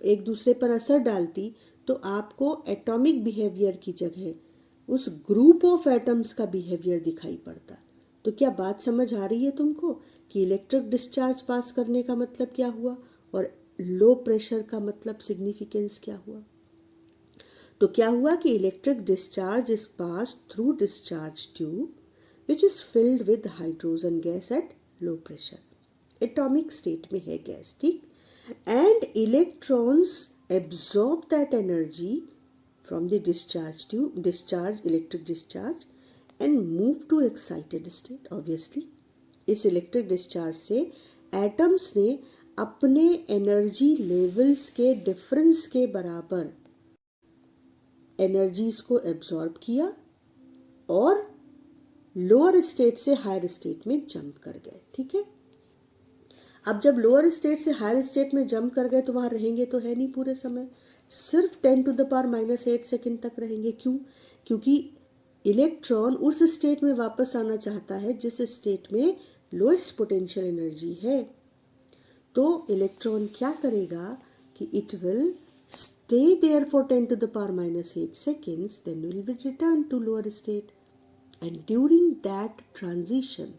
एक दूसरे पर असर डालती, तो आपको एटॉमिक बिहेवियर की जगह उस ग्रुप ऑफ एटम्स का बिहेवियर दिखाई पड़ता। तो क्या बात समझ आ रही है तुमको कि इलेक्ट्रिक डिस्चार्ज पास करने का मतलब क्या हुआ और लो प्रेशर का मतलब सिग्निफिकेंस क्या हुआ? तो क्या हुआ कि electric discharge is pass through discharge tube which is filled with hydrogen gas at low pressure. Atomic state में है गैस, ठीक, and electrons absorb that energy from the discharge electric discharge and move to excited state. Obviously इस इलेक्ट्रिक डिस्चार्ज से एटम्स ने अपने एनर्जी लेवल्स के डिफरेंस के बराबर एनर्जीज को एब्जॉर्ब किया और लोअर स्टेट से हायर स्टेट में जंप कर गए। ठीक है, अब जब लोअर स्टेट से हायर स्टेट में जंप कर गए तो वहां रहेंगे तो है नहीं पूरे समय, सिर्फ 10⁻⁻8 सेकेंड तक रहेंगे। क्यों? क्योंकि इलेक्ट्रॉन उस स्टेट में वापस आना चाहता है जिस स्टेट में लोएस्ट पोटेंशियल एनर्जी है। तो इलेक्ट्रॉन क्या करेगा कि it will stay there for 10⁻⁸ seconds, then will be returned to lower state. And during that transition,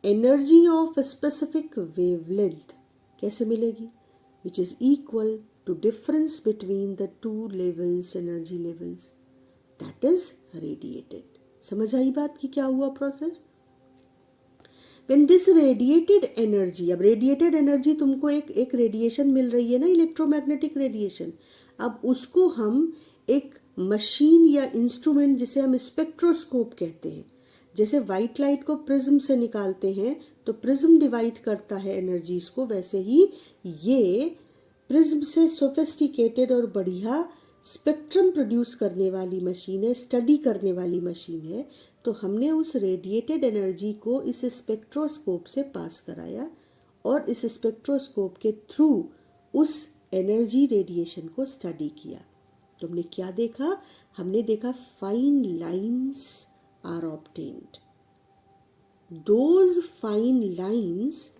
energy of a specific wavelength कैसे मिलेगी? Which is equal to difference between the two levels, energy levels. That is radiated. समझ आई बात की क्या हुआ process? When this radiated energy, अब radiated energy तुमको एक रेडिएशन मिल रही है ना, इलेक्ट्रोमैग्नेटिक रेडिएशन, अब उसको हम एक मशीन या इंस्ट्रूमेंट जिसे हम स्पेक्ट्रोस्कोप कहते हैं, जैसे वाइट लाइट को प्रिज्म से निकालते हैं तो प्रिज्म डिवाइड करता है एनर्जीज को, वैसे ही ये प्रिज्म से सोफिस्टिकेटेड और बढ़िया स्पेक्ट्रम प्रोड्यूस करने वाली मशीन है, स्टडी करने वाली मशीन है। तो हमने उस रेडिएटेड एनर्जी को इस स्पेक्ट्रोस्कोप से पास कराया और इस स्पेक्ट्रोस्कोप के थ्रू उस एनर्जी रेडिएशन को स्टडी किया। तो हमने क्या देखा? हमने देखा fine lines are obtained. Those fine lines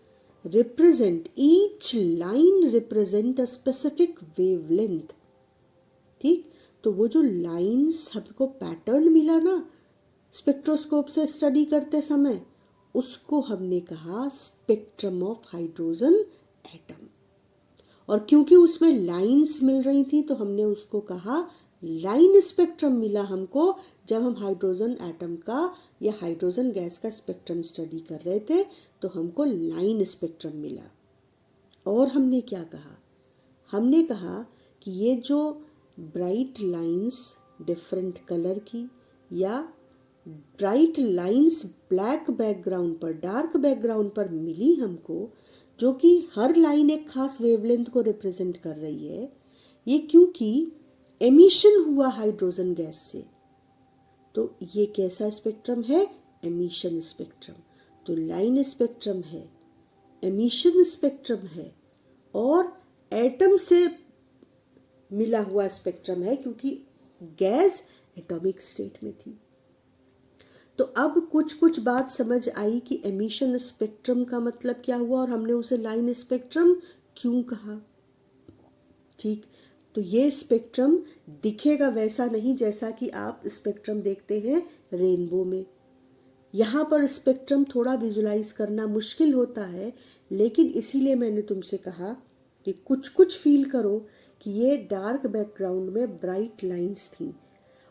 represent, each line represent a specific wavelength. ठीक, तो वो जो लाइंस हमको पैटर्न मिला ना स्पेक्ट्रोस्कोप से स्टडी करते समय, उसको हमने कहा स्पेक्ट्रम ऑफ हाइड्रोजन एटम। और क्योंकि उसमें लाइंस मिल रही थी तो हमने उसको कहा लाइन स्पेक्ट्रम मिला हमको जब हम हाइड्रोजन एटम का या हाइड्रोजन गैस का स्पेक्ट्रम स्टडी कर रहे थे, तो हमको लाइन स्पेक्ट्रम मिला। और हमने क्या कहा? हमने कहा कि ये जो ब्राइट लाइंस डिफरेंट कलर की या ब्राइट लाइंस ब्लैक बैकग्राउंड पर, डार्क बैकग्राउंड पर मिली हमको, जो कि हर लाइन एक खास वेवलेंथ को रिप्रेजेंट कर रही है, ये क्योंकि एमिशन हुआ हाइड्रोजन गैस से। तो ये कैसा स्पेक्ट्रम है? Emission spectrum. तो लाइन स्पेक्ट्रम है, एमिशन स्पेक्ट्रम है और एटम से मिला हुआ स्पेक्ट्रम है, क्योंकि गैस एटॉमिक स्टेट में थी। तो अब कुछ बात समझ आई कि एमिशन स्पेक्ट्रम का मतलब क्या हुआ और हमने उसे लाइन स्पेक्ट्रम क्यों कहा। ठीक, तो ये स्पेक्ट्रम दिखेगा वैसा नहीं जैसा कि आप स्पेक्ट्रम देखते हैं रेनबो में। यहाँ पर स्पेक्ट्रम थोड़ा विजुलाइज करना मुश्किल होता है, लेकिन इसीलिए मैंने तुमसे कहा कि कुछ फील करो कि ये डार्क बैकग्राउंड में ब्राइट लाइंस थी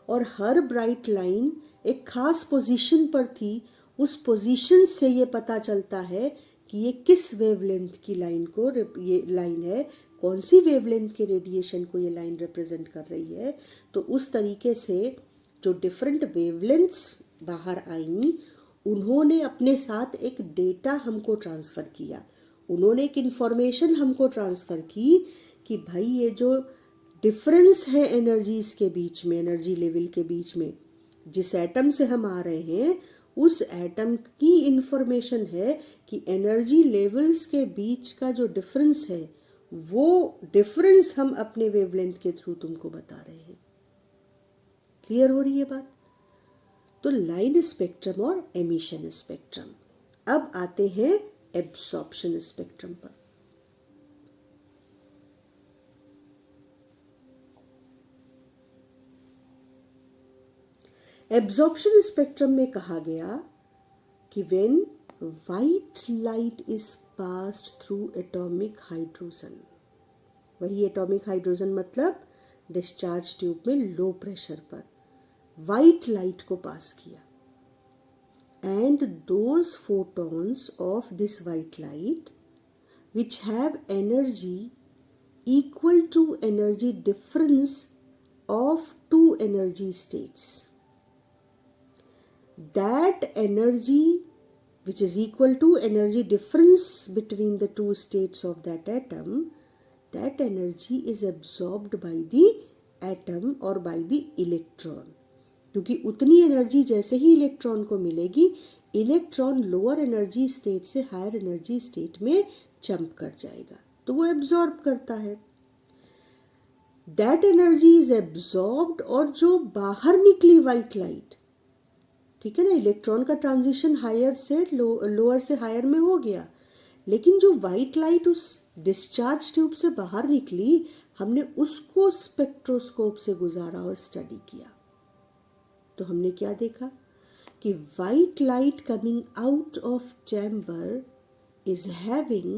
और हर ब्राइट लाइन एक खास पोजीशन पर थी। उस पोजीशन से ये पता चलता है कि ये किस वेवलेंथ की लाइन को, ये लाइन है कौन सी वेवलेंथ के रेडिएशन को ये लाइन रिप्रेजेंट कर रही है। तो उस तरीके से जो डिफरेंट वेवलेंथ्स बाहर आई, उन्होंने अपने साथ एक डेटा हमको ट्रांसफ़र किया, उन्होंने एक इन्फॉर्मेशन हमको ट्रांसफ़र की कि भाई ये जो डिफरेंस है एनर्जीज के बीच में, एनर्जी लेवल के बीच में, जिस एटम से हम आ रहे हैं उस एटम की इंफॉर्मेशन है कि एनर्जी लेवल्स के बीच का जो डिफरेंस है वो डिफरेंस हम अपने वेवलेंथ के थ्रू तुमको बता रहे हैं। क्लियर हो रही है बात? तो लाइन स्पेक्ट्रम और एमिशन स्पेक्ट्रम। अब आते हैं एब्सॉर्प्शन स्पेक्ट्रम पर। एब्सॉर्प्शन स्पेक्ट्रम में कहा गया कि when white light is passed through atomic hydrogen, वही एटॉमिक हाइड्रोजन मतलब डिस्चार्ज ट्यूब में लो प्रेशर पर व्हाइट लाइट को पास किया, and those photons of this white light which have energy equal to energy difference of two energy states. That energy which is equal to energy difference between the two states of that atom, that energy is absorbed by the atom or by the electron. क्योंकि उतनी एनर्जी जैसे ही इलेक्ट्रॉन को मिलेगी, इलेक्ट्रॉन लोअर एनर्जी स्टेट से हायर एनर्जी स्टेट में जंप कर जाएगा, तो वो एब्जॉर्ब करता है। दैट एनर्जी इज एब्जॉर्ब्ड, और जो बाहर निकली व्हाइट लाइट, ठीक है ना, इलेक्ट्रॉन का ट्रांजिशन हायर से लोअर से हायर में हो गया, लेकिन जो व्हाइट लाइट उस डिस्चार्ज ट्यूब से बाहर निकली, हमने उसको स्पेक्ट्रोस्कोप से गुजारा और स्टडी किया, तो हमने क्या देखा कि white light coming out of chamber is having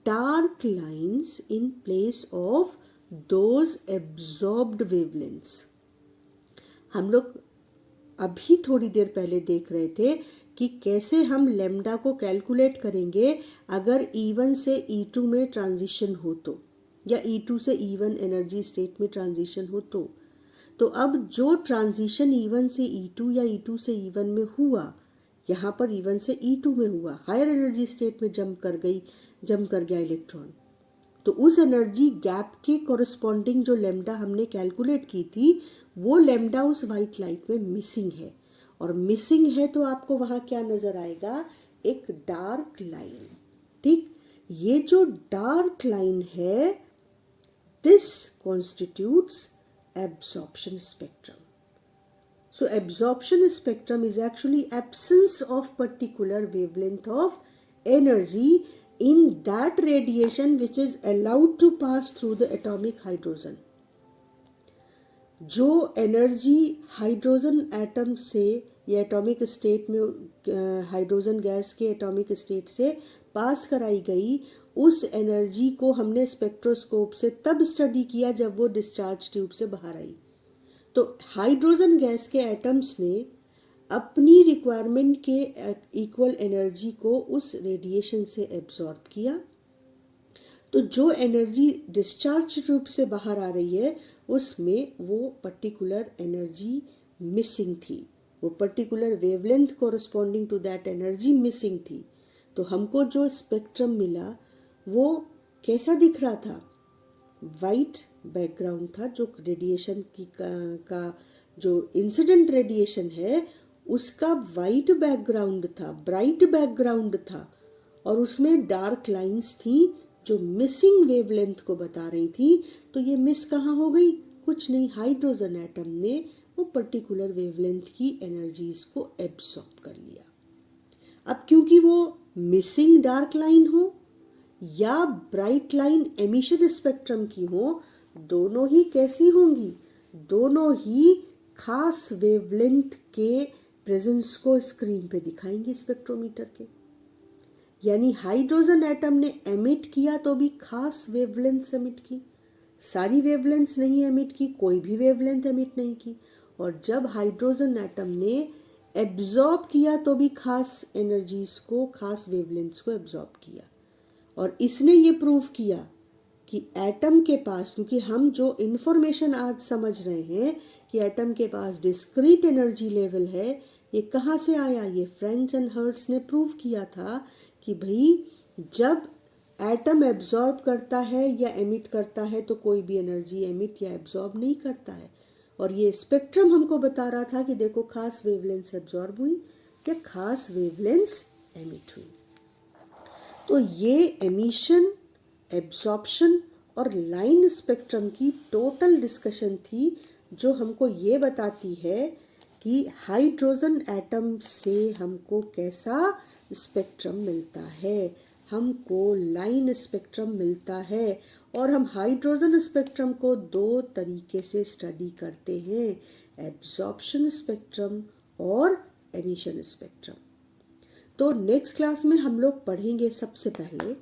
dark lines in place of those absorbed wavelengths. हम लोग अभी थोड़ी देर पहले देख रहे थे कि कैसे हम लेम्डा को कैलकुलेट करेंगे अगर E1 से E2 में ट्रांजिशन हो तो, या E2 से E1 एनर्जी स्टेट में ट्रांजिशन हो तो अब जो ट्रांजिशन E1 से E2 या E2 से E1 में हुआ, यहाँ पर E1 से E2 में हुआ, हायर एनर्जी स्टेट में जंप कर गया इलेक्ट्रॉन, तो उस एनर्जी गैप के कोरिस्पॉन्डिंग जो लेम्डा हमने कैलकुलेट की थी, वो लेम्डा उस वाइट लाइट में मिसिंग है, और मिसिंग है तो आपको वहाँ क्या नजर आएगा, एक डार्क लाइन। ठीक, ये जो डार्क लाइन है, this constitutes absorption spectrum. So absorption spectrum is actually absence of particular wavelength of energy in that radiation which is allowed to pass through the atomic hydrogen. जो एनर्जी हाइड्रोजन एटम से या एटॉमिक स्टेट में हाइड्रोजन गैस के एटॉमिक स्टेट से पास कराई गई, उस एनर्जी को हमने स्पेक्ट्रोस्कोप से तब स्टडी किया जब वो डिस्चार्ज ट्यूब से बाहर आई। तो हाइड्रोजन गैस के एटम्स ने अपनी रिक्वायरमेंट के इक्वल एनर्जी को उस रेडिएशन से एब्जॉर्ब किया, तो जो एनर्जी डिस्चार्ज ट्यूब से बाहर आ रही है उसमें वो पर्टिकुलर एनर्जी मिसिंग थी, वो particular wavelength corresponding to that energy missing थी। तो हमको जो स्पेक्ट्रम मिला वो कैसा दिख रहा था, वाइट बैकग्राउंड था, जो रेडिएशन का जो इंसिडेंट रेडिएशन है उसका वाइट बैकग्राउंड था, ब्राइट बैकग्राउंड था, और उसमें डार्क लाइंस थी जो मिसिंग वेवलेंथ को बता रही थी। तो ये मिस कहाँ हो गई, कुछ नहीं, हाइड्रोजन एटम ने वो पर्टिकुलर वेवलेंथ की एनर्जीज को एब्सॉर्ब कर लिया। अब क्योंकि वो मिसिंग डार्क लाइन हो या ब्राइट लाइन एमिशन स्पेक्ट्रम की हो, दोनों ही कैसी होंगी, दोनों ही खास वेवलेंथ के प्रेजेंस को स्क्रीन पे दिखाएंगे स्पेक्ट्रोमीटर के। यानी हाइड्रोजन एटम ने एमिट किया तो भी खास वेवलेंथ एमिट की, सारी वेवलेंथ नहीं एमिट की, कोई भी वेवलेंथ एमिट नहीं की। और जब हाइड्रोजन एटम ने एब्जॉर्ब किया तो भी खास एनर्जीज को, खास वेवलेंथ्स को एब्जॉर्ब किया। और इसने ये प्रूव किया कि एटम के पास, क्योंकि हम जो इन्फॉर्मेशन आज समझ रहे हैं कि एटम के पास डिस्क्रीट एनर्जी लेवल है, ये कहाँ से आया, ये फ्रेंच एंड हर्ट्ज ने प्रूव किया था कि भाई जब एटम एब्जॉर्ब करता है या एमिट करता है तो कोई भी एनर्जी एमिट या एब्जॉर्ब नहीं करता है। और ये स्पेक्ट्रम हमको बता रहा था कि देखो खास वेवलेंथ्स एब्जॉर्ब हुई या खास वेवलेंथ्स एमिट हुई। तो ये एमिशन एब्जॉर्प्शन और लाइन स्पेक्ट्रम की टोटल डिस्कशन थी, जो हमको ये बताती है कि हाइड्रोजन एटम से हमको कैसा स्पेक्ट्रम मिलता है। हमको लाइन स्पेक्ट्रम मिलता है और हम हाइड्रोजन स्पेक्ट्रम को दो तरीके से स्टडी करते हैं, एब्जॉर्प्शन स्पेक्ट्रम और एमिशन स्पेक्ट्रम। तो नेक्स्ट क्लास में हम लोग पढ़ेंगे सबसे पहले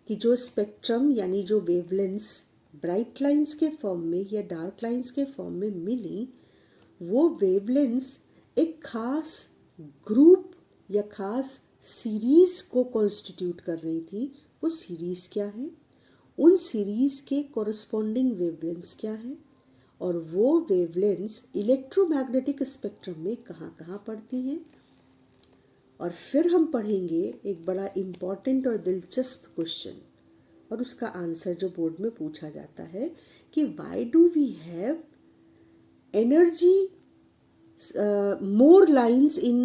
कि जो स्पेक्ट्रम यानी जो वेवलेंथ्स ब्राइट लाइंस के फॉर्म में या डार्क लाइंस के फॉर्म में मिली, वो वेवलेंथ्स एक खास ग्रुप या खास सीरीज को कॉन्स्टिट्यूट कर रही थी। वो सीरीज क्या है, उन सीरीज के कॉरस्पॉन्डिंग वेवलेंथ्स क्या है, और वो वेवलेंथ्स इलेक्ट्रोमैग्नेटिक स्पेक्ट्रम में कहाँ कहाँ पड़ती हैं। और फिर हम पढ़ेंगे एक बड़ा इम्पॉर्टेंट और दिलचस्प क्वेश्चन, और उसका आंसर जो बोर्ड में पूछा जाता है कि why do we have energy more lines in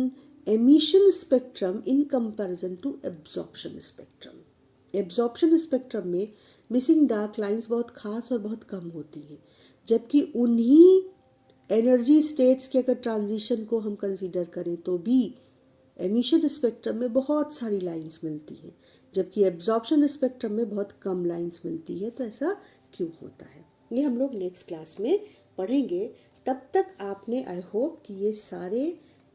emission spectrum in comparison to absorption spectrum। absorption spectrum में मिसिंग डार्क लाइंस बहुत खास और बहुत कम होती हैं, जबकि उन्हीं एनर्जी स्टेट्स के अगर ट्रांजिशन को हम कंसीडर करें तो भी एमिशन स्पेक्ट्रम में बहुत सारी लाइंस मिलती हैं, जबकि एब्जॉर्प्शन स्पेक्ट्रम में बहुत कम लाइंस मिलती है। तो ऐसा क्यों होता है, ये हम लोग नेक्स्ट क्लास में पढ़ेंगे। तब तक आपने आई होप कि ये सारे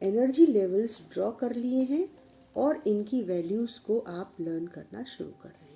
एनर्जी लेवल्स ड्रॉ कर लिए हैं और इनकी वैल्यूज़ को आप लर्न करना शुरू कर रहे हैं।